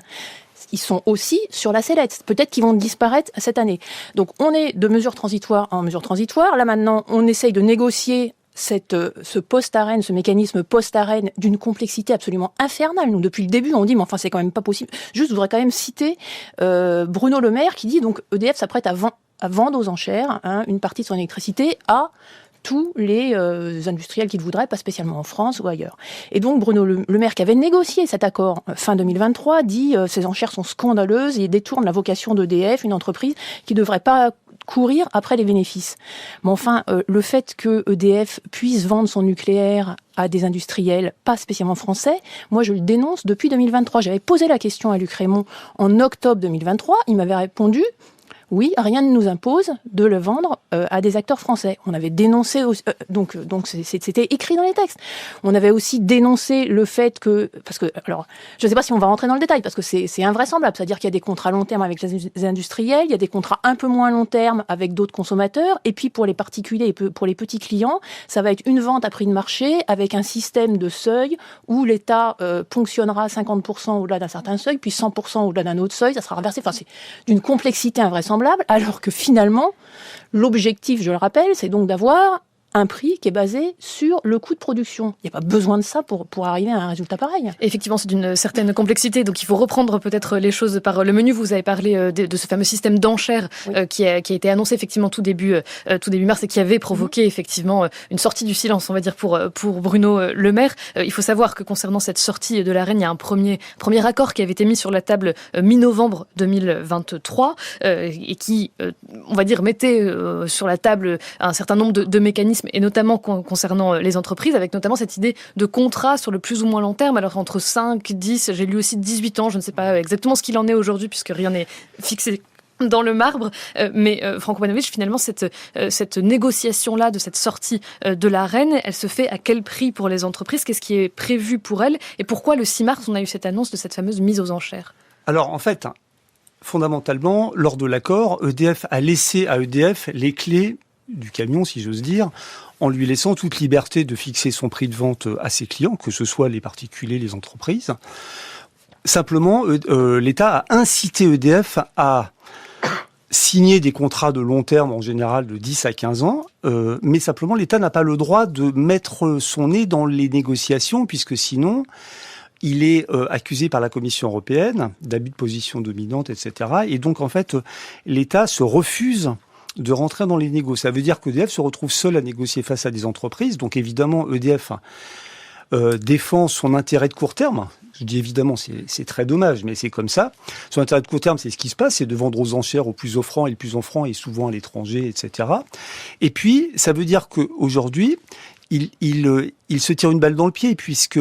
Ils sont aussi sur la sellette. Peut-être qu'ils vont disparaître cette année. Donc, on est de mesure transitoire en mesure transitoire. Là, maintenant, on essaye de négocier ce post-ARENH, ce mécanisme post-ARENH d'une complexité absolument infernale. Nous, depuis le début, on dit, mais enfin, c'est quand même pas possible. Juste, je voudrais quand même citer Bruno Le Maire qui dit, donc, EDF s'apprête à vendre aux enchères une partie de son électricité à tous les industriels qui le voudraient, pas spécialement en France ou ailleurs. Et donc Bruno Le Maire, qui avait négocié cet accord fin 2023, dit ces enchères sont scandaleuses et détournent la vocation d'EDF, une entreprise qui ne devrait pas courir après les bénéfices. Mais enfin, le fait que EDF puisse vendre son nucléaire à des industriels pas spécialement français, moi je le dénonce depuis 2023. J'avais posé la question à Luc Rémont en octobre 2023, il m'avait répondu oui, rien ne nous impose de le vendre à des acteurs français. On avait dénoncé, donc c'était écrit dans les textes. On avait aussi dénoncé le fait que, parce que, alors, je ne sais pas si on va rentrer dans le détail, parce que c'est invraisemblable. C'est-à-dire qu'il y a des contrats à long terme avec les industriels, il y a des contrats un peu moins long terme avec d'autres consommateurs, et puis pour les particuliers et pour les petits clients, ça va être une vente à prix de marché avec un système de seuil où l'État ponctionnera 50% au-delà d'un certain seuil, puis 100% au-delà d'un autre seuil, ça sera reversé. Enfin, c'est d'une complexité invraisemblable. Alors que finalement, l'objectif, je le rappelle, c'est donc d'avoir un prix qui est basé sur le coût de production. Il n'y a pas besoin de ça pour arriver à un résultat pareil. Effectivement, c'est d'une certaine complexité, donc il faut reprendre peut-être les choses par le menu. Vous avez parlé de ce fameux système d'enchères qui a été annoncé effectivement tout début mars et qui avait provoqué effectivement une sortie du silence, on va dire, pour Bruno Le Maire. Il faut savoir que concernant cette sortie de l'Arenh, il y a un premier accord qui avait été mis sur la table mi-novembre 2023 et qui, on va dire, mettait sur la table un certain nombre de mécanismes, et notamment concernant les entreprises, avec notamment cette idée de contrat sur le plus ou moins long terme, alors entre 5, 10, j'ai lu aussi 18 ans, je ne sais pas exactement ce qu'il en est aujourd'hui, puisque rien n'est fixé dans le marbre, mais Franco Banović, finalement, cette négociation-là de cette sortie de l'Arenh, elle se fait à quel prix pour les entreprises? Qu'est-ce qui est prévu pour elles? Et pourquoi le 6 mars, on a eu cette annonce de cette fameuse mise aux enchères? Alors, en fait, fondamentalement, lors de l'accord, EDF a laissé à EDF les clés du camion, si j'ose dire, en lui laissant toute liberté de fixer son prix de vente à ses clients, que ce soit les particuliers, les entreprises. Simplement, l'État a incité EDF à signer des contrats de long terme, en général de 10 à 15 ans, mais simplement l'État n'a pas le droit de mettre son nez dans les négociations, puisque sinon il est accusé par la Commission européenne d'abus de position dominante, etc. Et donc en fait, l'État se refuse de rentrer dans les négos. Ça veut dire qu'EDF se retrouve seul à négocier face à des entreprises. Donc évidemment, EDF défend son intérêt de court terme. Je dis évidemment, c'est très dommage, mais c'est comme ça. Son intérêt de court terme, c'est ce qui se passe, c'est de vendre aux enchères au plus offrant, et le plus offrant est souvent à l'étranger, etc. Et puis, ça veut dire qu'aujourd'hui, il se tire une balle dans le pied, puisque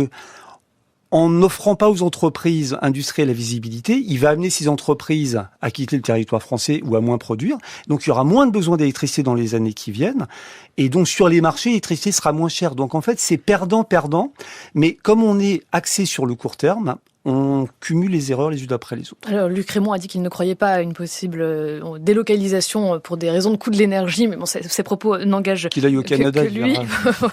en n'offrant pas aux entreprises industrielles la visibilité, il va amener ces entreprises à quitter le territoire français ou à moins produire. Donc il y aura moins de besoin d'électricité dans les années qui viennent. Et donc sur les marchés, l'électricité sera moins chère. Donc en fait, c'est perdant-perdant. Mais comme on est axé sur le court terme, on cumule les erreurs les unes après les autres. Alors, Luc Rémont a dit qu'il ne croyait pas à une possible délocalisation pour des raisons de coût de l'énergie, mais bon, ses propos n'engagent qu'il aille au Canada, que lui.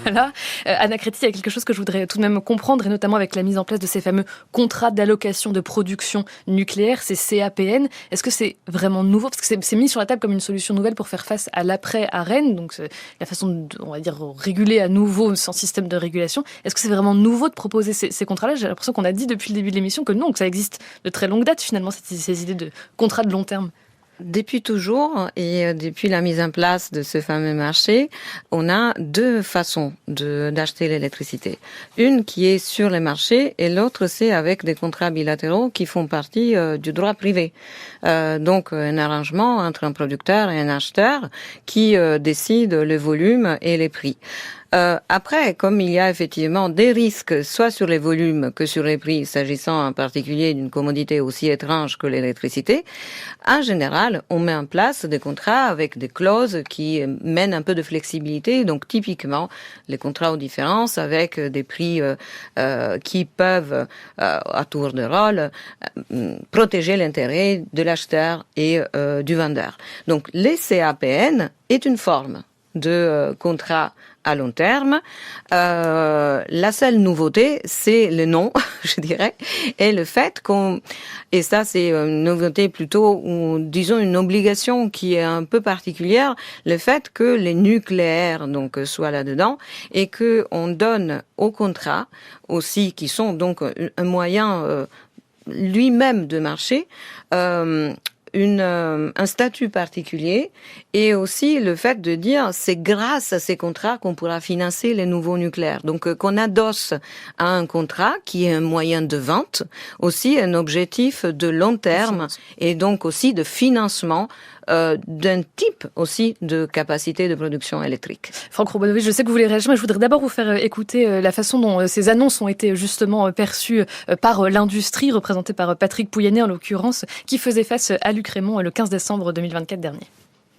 Voilà. Anna Créti, il y a quelque chose que je voudrais tout de même comprendre, et notamment avec la mise en place de ces fameux contrats d'allocation de production nucléaire, ces CAPN. Est-ce que c'est vraiment nouveau? Parce que c'est mis sur la table comme une solution nouvelle pour faire face à l'après-Arenh, donc la façon de, on va dire, réguler à nouveau sans système de régulation. Est-ce que c'est vraiment nouveau de proposer ces contrats-là? J'ai l'impression qu'on a dit depuis le début de l'émission que non, que ça existe de très longue date finalement, ces idées de contrat de long terme. Depuis toujours et depuis la mise en place de ce fameux marché, on a deux façons d'acheter l'électricité. Une qui est sur les marchés et l'autre c'est avec des contrats bilatéraux qui font partie du droit privé. Donc un arrangement entre un producteur et un acheteur qui décide le volume et les prix. Après, comme il y a effectivement des risques, soit sur les volumes que sur les prix, s'agissant en particulier d'une commodité aussi étrange que l'électricité, en général, on met en place des contrats avec des clauses qui mènent un peu de flexibilité. Donc, typiquement, les contrats aux différences avec des prix qui peuvent, à tour de rôle, protéger l'intérêt de l'acheteur et du vendeur. Donc, les CAPN est une forme de contrat à long terme. La seule nouveauté, c'est le nom, je dirais, et le fait et ça c'est une nouveauté plutôt, ou disons une obligation qui est un peu particulière, le fait que les nucléaires donc soient là-dedans et que on donne au contrat aussi, qui sont donc un moyen lui-même de marché, un statut particulier, et aussi le fait de dire c'est grâce à ces contrats qu'on pourra financer les nouveaux nucléaires. Donc qu'on adosse à un contrat qui est un moyen de vente, aussi un objectif de long terme et donc aussi de financement d'un type aussi de capacité de production électrique. Franck Banović, je sais que vous voulez réagir, mais je voudrais d'abord vous faire écouter la façon dont ces annonces ont été justement perçues par l'industrie, représentée par Patrick Pouyanné en l'occurrence, qui faisait face à Luc Rémont le 15 décembre 2024 dernier.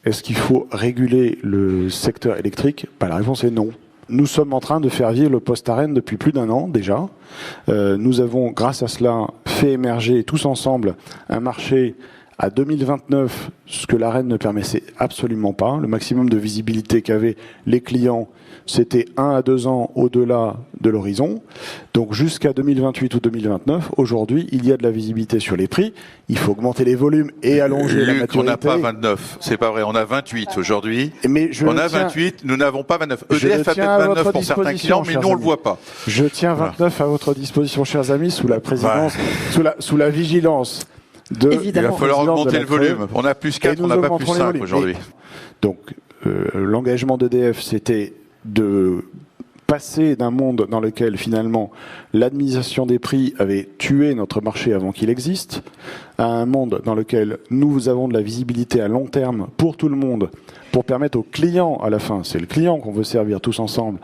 Est-ce qu'il faut réguler le secteur électrique? La réponse est non. Nous sommes en train de faire vivre le post-Arenh depuis plus d'1 an déjà. Nous avons, grâce à cela, fait émerger tous ensemble un marché À 2029, ce que l'ARENH ne permettait absolument pas. Le maximum de visibilité qu'avaient les clients, c'était 1 à 2 ans au-delà de l'horizon. Donc jusqu'à 2028 ou 2029, aujourd'hui, il y a de la visibilité sur les prix. Il faut augmenter les volumes et allonger la maturité. On n'a pas 29, c'est pas vrai. On a 28 aujourd'hui. On a 28, nous n'avons pas 29. EDF a peut-être 29 pour certains clients, mais nous on le voit pas. Je tiens 29 à votre disposition, chers amis, sous la présidence, sous la vigilance. Il va falloir augmenter le volume. On a plus 4, on n'a pas plus 5 aujourd'hui. Donc, l'engagement d'EDF, c'était de passer d'un monde dans lequel, finalement, l'administration des prix avait tué notre marché avant qu'il existe, à un monde dans lequel nous avons de la visibilité à long terme pour tout le monde, pour permettre aux clients, à la fin, c'est le client qu'on veut servir tous ensemble,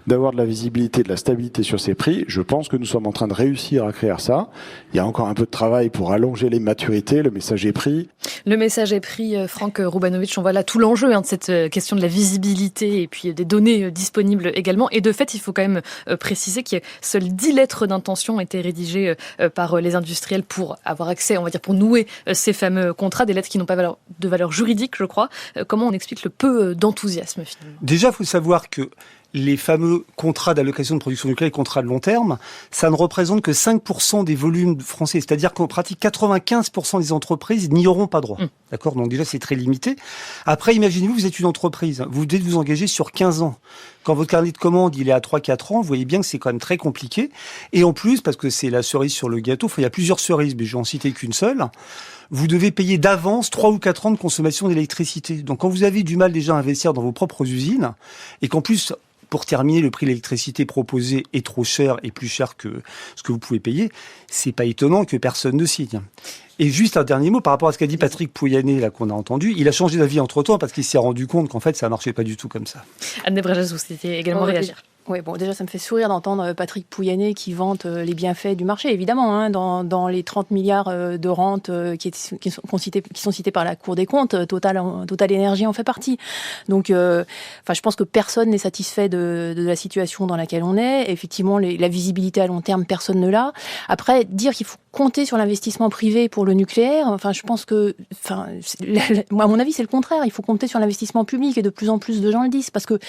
d'avoir de la visibilité, de la stabilité sur ces prix. Je pense que nous sommes en train de réussir à créer ça. Il y a encore un peu de travail pour allonger les maturités, le message est pris. Le message est pris, Franck Rubanovic, on voit là tout l'enjeu de cette question de la visibilité et puis des données disponibles également. Et de fait, il faut quand même préciser que seules 10 lettres d'intention ont été rédigées par les industriels pour avoir accès, on va dire, pour nouer ces fameux contrats, des lettres qui n'ont pas de valeur juridique, je crois. Comment on explique le peu d'enthousiasme finalement? Déjà, il faut savoir que les fameux contrats d'allocation de production nucléaire et contrats de long terme, ça ne représente que 5% des volumes français. C'est-à-dire qu'en pratique, 95% des entreprises n'y auront pas droit. D'accord? Donc déjà, c'est très limité. Après, imaginez-vous, vous êtes une entreprise. Vous devez vous engager sur 15 ans. Quand votre carnet de commande, il est à 3-4 ans, vous voyez bien que c'est quand même très compliqué. Et en plus, parce que c'est la cerise sur le gâteau, il y a plusieurs cerises, mais je vais en citer qu'une seule. Vous devez payer d'avance 3 ou 4 ans de consommation d'électricité. Donc quand vous avez du mal déjà à investir dans vos propres usines, et qu'en plus, pour terminer, le prix de l'électricité proposé est trop cher et plus cher que ce que vous pouvez payer, c'est pas étonnant que personne ne signe. Et juste un dernier mot par rapport à ce qu'a dit Patrick Pouyanné, là, qu'on a entendu. Il a changé d'avis entre-temps parce qu'il s'est rendu compte qu'en fait, ça marchait pas du tout comme ça. Anne Desbrejas, vous souhaitez également réagir. Oui, bon, déjà, ça me fait sourire d'entendre Patrick Pouyanné qui vante les bienfaits du marché, évidemment, dans les 30 milliards de rentes qui sont cités par la Cour des comptes, Total Énergie en fait partie. Donc, je pense que personne n'est satisfait de la situation dans laquelle on est. Effectivement, la visibilité à long terme, personne ne l'a. Après, dire qu'il faut compter sur l'investissement privé pour le nucléaire, je pense que, moi, à mon avis, c'est le contraire. Il faut compter sur l'investissement public et de plus en plus de gens le disent parce que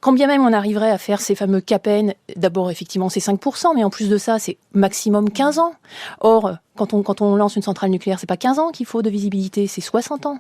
quand bien même on arriverait à faire ces fameux CAPEN, d'abord effectivement c'est 5%, mais en plus de ça c'est maximum 15 ans. Or, quand on lance une centrale nucléaire, c'est pas 15 ans qu'il faut de visibilité, c'est 60 ans.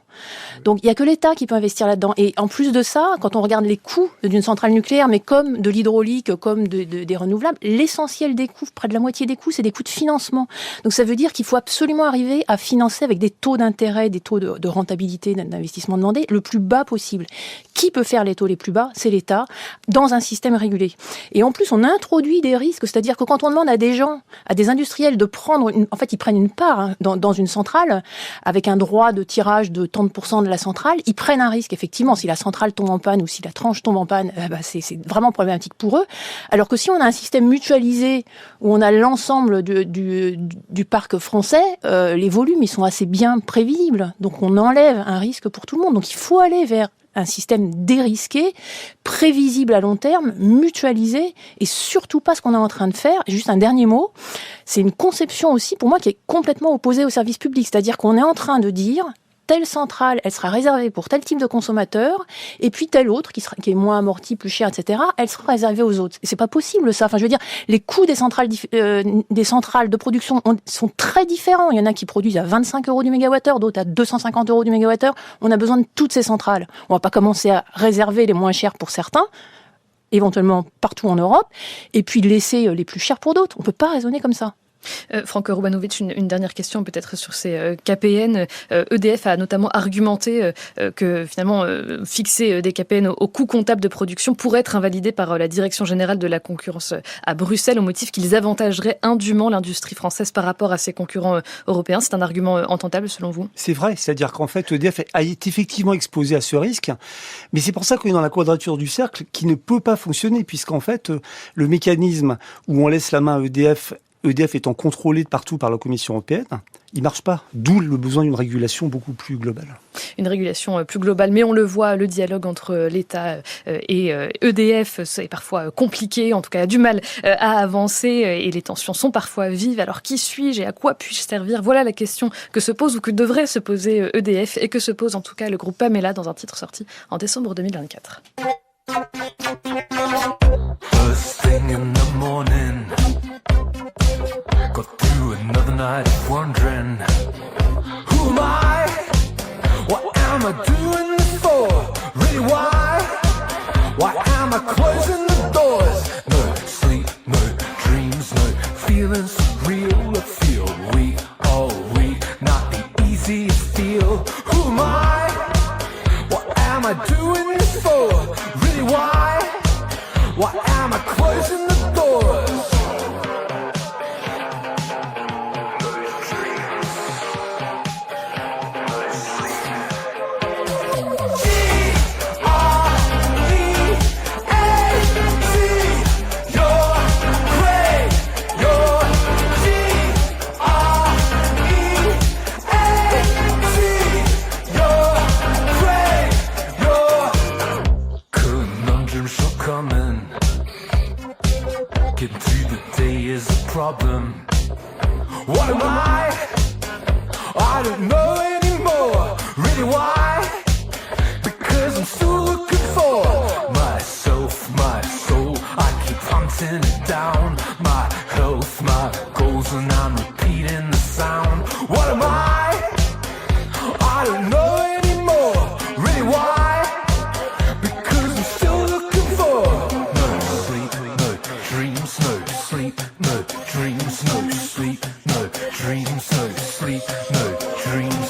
Donc il y a que l'État qui peut investir là-dedans. Et en plus de ça, quand on regarde les coûts d'une centrale nucléaire, mais comme de l'hydraulique, comme des renouvelables, l'essentiel des coûts, près de la moitié des coûts, c'est des coûts de financement. Donc ça veut dire qu'il faut absolument arriver à financer avec des taux d'intérêt, des taux de rentabilité d'investissement demandé le plus bas possible. Qui peut faire les taux les plus bas? C'est l'État, dans un système régulé. Et en plus, on introduit des risques, c'est-à-dire que quand on demande à des gens, à des industriels de prendre, en fait, ils prennent une part dans une centrale, avec un droit de tirage de tant de % de la centrale, ils prennent un risque. Effectivement, si la centrale tombe en panne ou si la tranche tombe en panne, c'est vraiment problématique pour eux. Alors que si on a un système mutualisé où on a l'ensemble du parc français, les volumes, ils sont assez bien prévisibles. Donc on enlève un risque pour tout le monde. Donc il faut aller vers un système dérisqué, prévisible à long terme, mutualisé, et surtout pas ce qu'on est en train de faire. Et juste un dernier mot, c'est une conception aussi pour moi qui est complètement opposée au service public, c'est-à-dire qu'on est en train de dire telle centrale, elle sera réservée pour tel type de consommateur, et puis telle autre qui est moins amortie, plus chère, etc., elle sera réservée aux autres. Et c'est pas possible ça. Je veux dire, les coûts des centrales de production sont très différents. Il y en a qui produisent à 25 € du mégawattheure, d'autres à 250 € du mégawattheure. On a besoin de toutes ces centrales. On va pas commencer à réserver les moins chères pour certains, éventuellement partout en Europe, et puis laisser les plus chères pour d'autres. On peut pas raisonner comme ça. Franck Rubanovic, une dernière question peut-être sur ces KPN. EDF a notamment argumenté que finalement fixer des KPN au coût comptable de production pourrait être invalidé par la Direction générale de la concurrence à Bruxelles au motif qu'ils avantageraient indûment l'industrie française par rapport à ses concurrents européens. C'est un argument entendable selon vous? C'est vrai, c'est-à-dire qu'en fait EDF est effectivement exposé à ce risque, mais c'est pour ça qu'on est dans la quadrature du cercle qui ne peut pas fonctionner, puisqu'en fait le mécanisme où on laisse la main à EDF EDF étant contrôlé de partout par la Commission européenne, il marche pas. D'où le besoin d'une régulation beaucoup plus globale. Une régulation plus globale, mais on le voit, le dialogue entre l'État et EDF, c'est parfois compliqué, en tout cas a du mal à avancer et les tensions sont parfois vives. Alors qui suis-je et à quoi puis-je servir ? Voilà la question que se pose ou que devrait se poser EDF et que se pose en tout cas le groupe Pamela dans un titre sorti en décembre 2024. First thing in the morning, got through another night of wondering, who am I? What am I doing this for? Really why? Why am I closing the doors? No sleep, no dreams, no feelings real. I feel weak, oh weak, not the easiest feel. Who am I? What am I doing this for? Really why? Why am I closing the doors? Problem. What am I don't know anymore. Really why? Because I'm still looking for myself, my soul. I keep hunting it down. My health, my goals, and I'm repeating the sound. What am I don't know anymore. Really why? Because I'm still looking for no sleep, no dreams, no sleep. No dreams, no sleep, no dreams, no sleep, no dreams.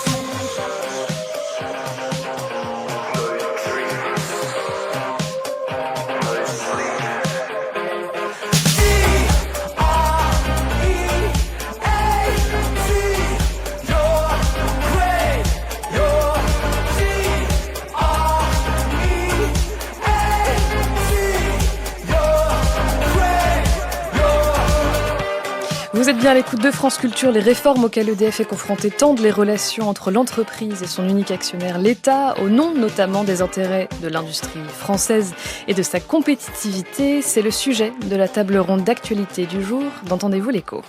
Vous êtes bien à l'écoute de France Culture. Les réformes auxquelles EDF est confronté tendent les relations entre l'entreprise et son unique actionnaire, l'État, au nom notamment des intérêts de l'industrie française et de sa compétitivité. C'est le sujet de la table ronde d'actualité du jour d'Entendez-vous l'écho.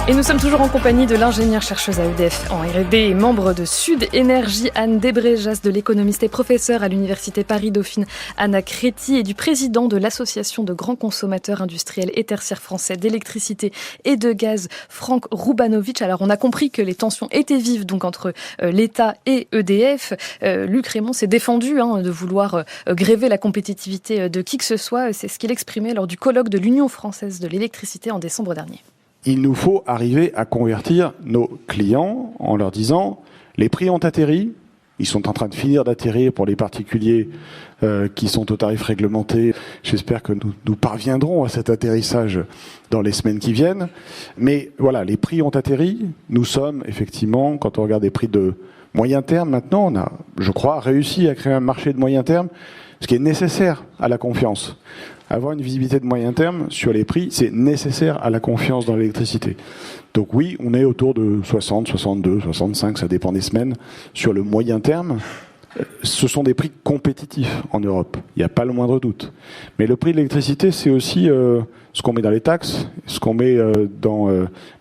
Et nous sommes toujours en compagnie de l'ingénieure-chercheuse à EDF en R&D et membre de Sud Énergie, Anne Desbréjas, de l'économiste et professeure à l'Université Paris-Dauphine, Anna Créti, et du président de l'Association de grands consommateurs industriels et tertiaires français d'électricité et de gaz, Franck Roubanovic. Alors, on a compris que les tensions étaient vives donc entre l'État et EDF. Luc Rémond s'est défendu de vouloir gréver la compétitivité de qui que ce soit. C'est ce qu'il exprimait lors du colloque de l'Union française de l'électricité en décembre dernier. Il nous faut arriver à convertir nos clients en leur disant les prix ont atterri, ils sont en train de finir d'atterrir pour les particuliers qui sont au tarif réglementé. J'espère que nous parviendrons à cet atterrissage dans les semaines qui viennent. Mais voilà, les prix ont atterri. Nous sommes effectivement, quand on regarde des prix de moyen terme, maintenant on a, je crois, réussi à créer un marché de moyen terme, ce qui est nécessaire à la confiance. Avoir une visibilité de moyen terme sur les prix, c'est nécessaire à la confiance dans l'électricité. Donc oui, on est autour de 60, 62, 65, ça dépend des semaines. Sur le moyen terme, ce sont des prix compétitifs en Europe. Il n'y a pas le moindre doute. Mais le prix de l'électricité, c'est aussi ce qu'on met dans les taxes, ce qu'on met dans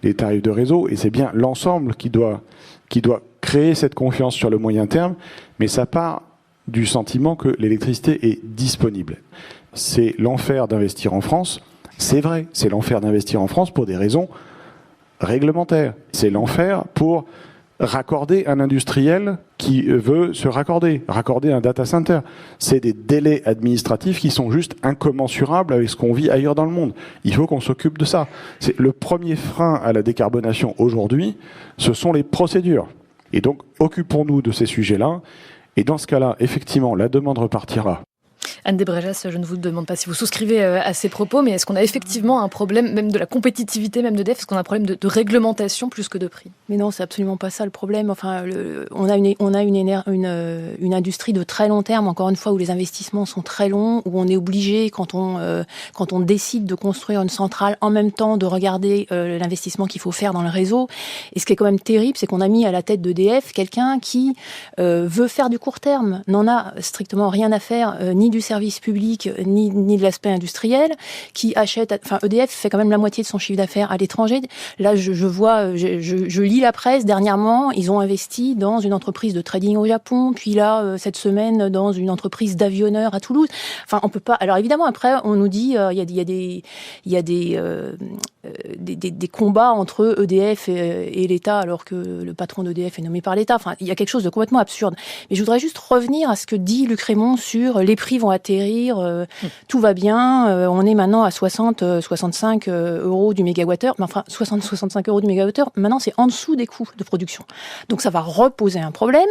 les tarifs de réseau. Et c'est bien l'ensemble qui doit créer cette confiance sur le moyen terme. Mais ça part du sentiment que l'électricité est disponible. C'est l'enfer d'investir en France. C'est vrai, c'est l'enfer d'investir en France pour des raisons réglementaires. C'est l'enfer pour raccorder un industriel qui veut se raccorder un data center. C'est des délais administratifs qui sont juste incommensurables avec ce qu'on vit ailleurs dans le monde. Il faut qu'on s'occupe de ça. C'est le premier frein à la décarbonation aujourd'hui, ce sont les procédures. Et donc, occupons-nous de ces sujets-là. Et dans ce cas-là, effectivement, la demande repartira. Anne Desbrejas, je ne vous demande pas si vous souscrivez à ces propos, mais est-ce qu'on a effectivement un problème, même de la compétitivité, même d'EDF, est-ce qu'on a un problème de réglementation plus que de prix ? Mais non, c'est absolument pas ça le problème. Enfin, on a une industrie de très long terme, encore une fois, où les investissements sont très longs, où on est obligé, quand on décide de construire une centrale, en même temps de regarder l'investissement qu'il faut faire dans le réseau. Et ce qui est quand même terrible, c'est qu'on a mis à la tête d'EDF quelqu'un qui veut faire du court terme, n'en a strictement rien à faire, ni du service public, ni de l'aspect industriel, qui achète... Enfin, EDF fait quand même la moitié de son chiffre d'affaires à l'étranger. Là, je lis la presse. Dernièrement, ils ont investi dans une entreprise de trading au Japon, puis là, cette semaine, dans une entreprise d'avionneurs à Toulouse. Enfin, on peut pas... Alors évidemment, après, on nous dit, il y a des combats entre EDF et l'État, alors que le patron d'EDF est nommé par l'État. Enfin, il y a quelque chose de complètement absurde. Mais je voudrais juste revenir à ce que dit Luc Rémont sur les prix vont atterrir, tout va bien, on est maintenant à 65 euros du mégawattheure, mais enfin 65 euros du mégawattheure, maintenant c'est en dessous des coûts de production. Donc ça va reposer un problème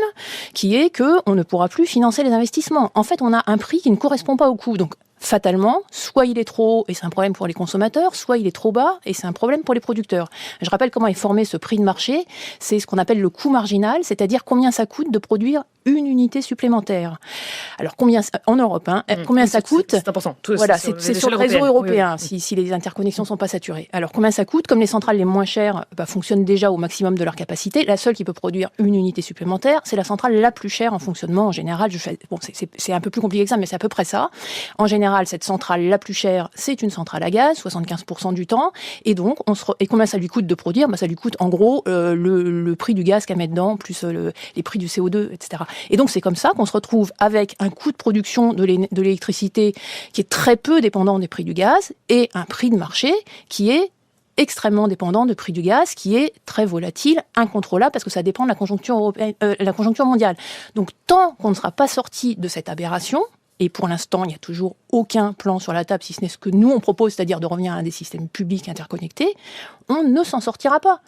qui est que on ne pourra plus financer les investissements. En fait, on a un prix qui ne correspond pas au coût. Donc fatalement, soit il est trop haut et c'est un problème pour les consommateurs, soit il est trop bas et c'est un problème pour les producteurs. Je rappelle comment est formé ce prix de marché, c'est ce qu'on appelle le coût marginal, c'est-à-dire combien ça coûte de produire une unité supplémentaire. Alors combien en Europe, combien ça coûte ? C'est important. Voilà, c'est sur le réseau européen, si les interconnexions sont pas saturées. Alors combien ça coûte ? Comme les centrales les moins chères fonctionnent déjà au maximum de leur capacité, la seule qui peut produire une unité supplémentaire, c'est la centrale la plus chère en fonctionnement. En général, c'est un peu plus compliqué que ça, mais c'est à peu près ça. En général, cette centrale la plus chère, c'est une centrale à gaz, 75% du temps. Et donc, et combien ça lui coûte de produire ? Ça lui coûte en gros le prix du gaz qu'elle met dedans, plus les prix du CO2, etc. Et donc, c'est comme ça qu'on se retrouve avec un coût de production de l'électricité qui est très peu dépendant des prix du gaz et un prix de marché qui est extrêmement dépendant du prix du gaz, qui est très volatile, incontrôlable, parce que ça dépend de la conjoncture européenne, la conjoncture mondiale. Donc, tant qu'on ne sera pas sorti de cette aberration, et pour l'instant, il n'y a toujours aucun plan sur la table, si ce n'est ce que nous, on propose, c'est-à-dire de revenir à des systèmes publics interconnectés, on ne s'en sortira pas.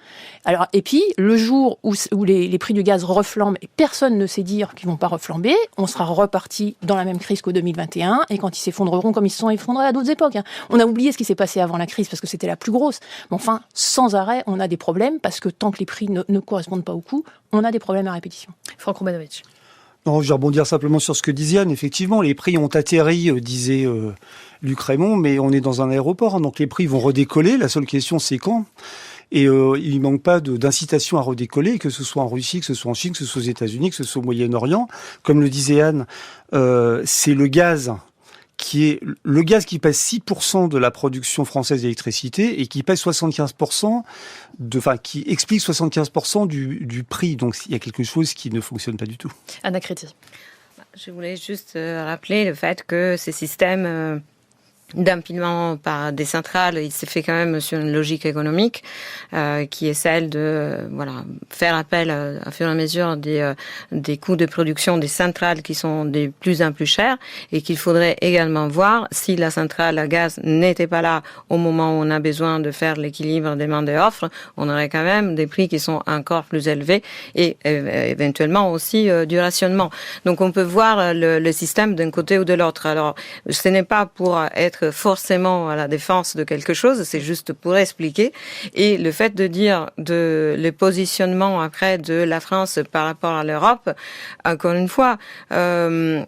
Alors, et puis, le jour où les prix du gaz reflambent, et personne ne sait dire qu'ils ne vont pas reflamber, on sera reparti dans la même crise qu'au 2021, et quand ils s'effondreront comme ils se sont effondrés à d'autres époques. On a oublié ce qui s'est passé avant la crise, parce que c'était la plus grosse. Mais enfin, sans arrêt, on a des problèmes, parce que tant que les prix ne correspondent pas au coût, on a des problèmes à répétition. Franck Roumanovic. Non, je vais rebondir simplement sur ce que disait Anne. Effectivement, les prix ont atterri, disait Luc Rémont, mais on est dans un aéroport, donc les prix vont redécoller. La seule question, c'est quand. Et il ne manque pas d'incitation à redécoller, que ce soit en Russie, que ce soit en Chine, que ce soit aux États-Unis, que ce soit au Moyen-Orient. Comme le disait Anne, c'est le gaz qui pèse 6% de la production française d'électricité et qui pèse 75%, qui explique 75% du prix. Donc il y a quelque chose qui ne fonctionne pas du tout. Anna Créti. Je voulais juste rappeler le fait que ces systèmes d'empilement par des centrales, il s'est fait quand même sur une logique économique qui est celle de faire appel à fur et à mesure des coûts de production des centrales qui sont de plus en plus chers et qu'il faudrait également voir si la centrale à gaz n'était pas là au moment où on a besoin de faire l'équilibre demande et offre, on aurait quand même des prix qui sont encore plus élevés et éventuellement aussi du rationnement. Donc on peut voir le système d'un côté ou de l'autre. Alors ce n'est pas pour être forcément à la défense de quelque chose, c'est juste pour expliquer. Et le fait de dire le positionnement après de la France par rapport à l'Europe, encore une fois, là,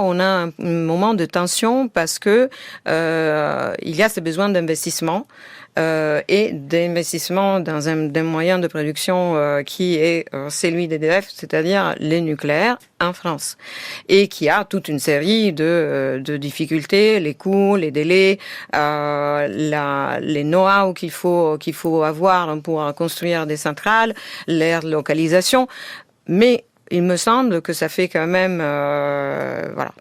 on a un moment de tension parce que il y a ce besoin d'investissement. Et d'investissement dans un moyen de production qui est celui d'EDF, c'est-à-dire les nucléaires en France, et qui a toute une série de difficultés, les coûts, les délais, les know-how qu'il faut avoir pour construire des centrales, leur localisation, mais il me semble que ça fait quand même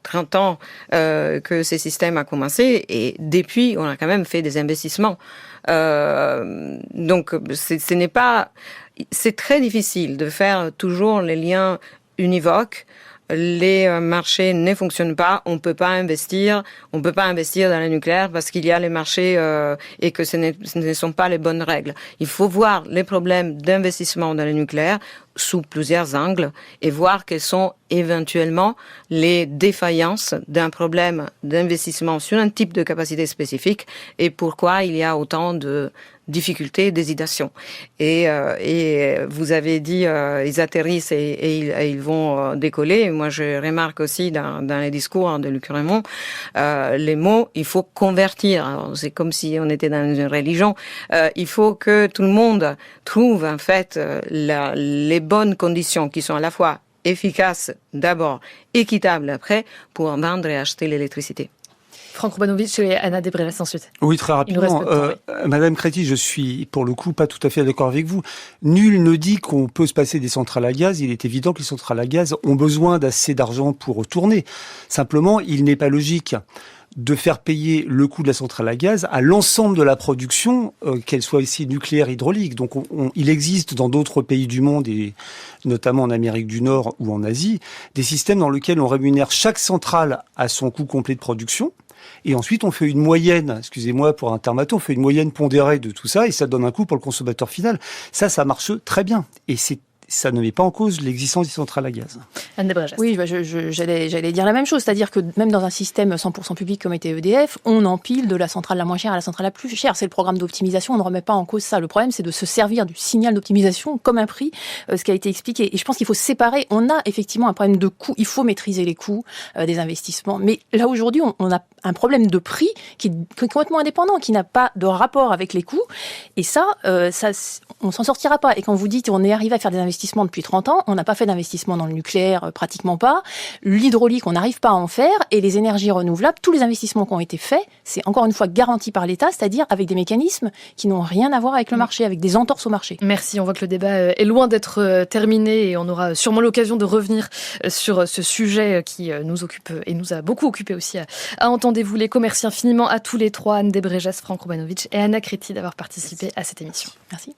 30 ans que ces systèmes ont commencé et depuis on a quand même fait des investissements. Donc ce n'est pas, c'est très difficile de faire toujours les liens univoques les marchés ne fonctionnent pas, on peut pas investir dans le nucléaire parce qu'il y a les marchés et que ce ne sont pas les bonnes règles. Il faut voir les problèmes d'investissement dans le nucléaire sous plusieurs angles et voir quelles sont éventuellement les défaillances d'un problème d'investissement sur un type de capacité spécifique et pourquoi il y a autant de difficultés, d'hésitation. Et vous avez dit ils atterrissent et ils vont décoller. Moi, je remarque aussi dans les discours de Luc Rémont les mots. Il faut convertir. Alors, c'est comme si on était dans une religion. Il faut que tout le monde trouve en fait les bonnes conditions qui sont à la fois efficaces d'abord, équitables après, pour vendre et acheter l'électricité. Franck Urbanovic et Anna Desbrejas ensuite. Oui, très rapidement. Madame Créti, je suis pour le coup pas tout à fait d'accord avec vous. Nul ne dit qu'on peut se passer des centrales à gaz. Il est évident que les centrales à gaz ont besoin d'assez d'argent pour tourner. Simplement, il n'est pas logique de faire payer le coût de la centrale à gaz à l'ensemble de la production, qu'elle soit ici nucléaire, hydraulique. Donc il existe dans d'autres pays du monde, et notamment en Amérique du Nord ou en Asie, des systèmes dans lesquels on rémunère chaque centrale à son coût complet de production. Et ensuite, on fait une moyenne, excusez-moi pour un terme bateau, on fait une moyenne pondérée de tout ça et ça donne un coût pour le consommateur final. Ça marche très bien. Et ça ne met pas en cause l'existence des centrales à gaz. Anne Desbrejas. Oui, j'allais dire la même chose, c'est-à-dire que même dans un système 100% public comme était EDF, on empile de la centrale la moins chère à la centrale la plus chère. C'est le programme d'optimisation, on ne remet pas en cause ça. Le problème, c'est de se servir du signal d'optimisation comme un prix, ce qui a été expliqué. Et je pense qu'il faut séparer. On a effectivement un problème de coût, il faut maîtriser les coûts des investissements. Mais là, aujourd'hui, on a un problème de prix qui est complètement indépendant, qui n'a pas de rapport avec les coûts. Et ça on s'en sortira pas. Et quand vous dites on est arrivé à faire des investissements depuis 30 ans, on n'a pas fait d'investissement dans le nucléaire, pratiquement pas. L'hydraulique, on n'arrive pas à en faire. Et les énergies renouvelables, tous les investissements qui ont été faits, c'est encore une fois garanti par l'État, c'est-à-dire avec des mécanismes qui n'ont rien à voir avec le marché, avec des entorses au marché. Merci, on voit que le débat est loin d'être terminé et on aura sûrement l'occasion de revenir sur ce sujet qui nous occupe et nous a beaucoup occupé aussi à Entendez-vous l'écho. Merci infiniment à tous les trois, Anne Desbrejas, Franck Urbanovic et Anna Créti d'avoir participé à cette émission. Merci.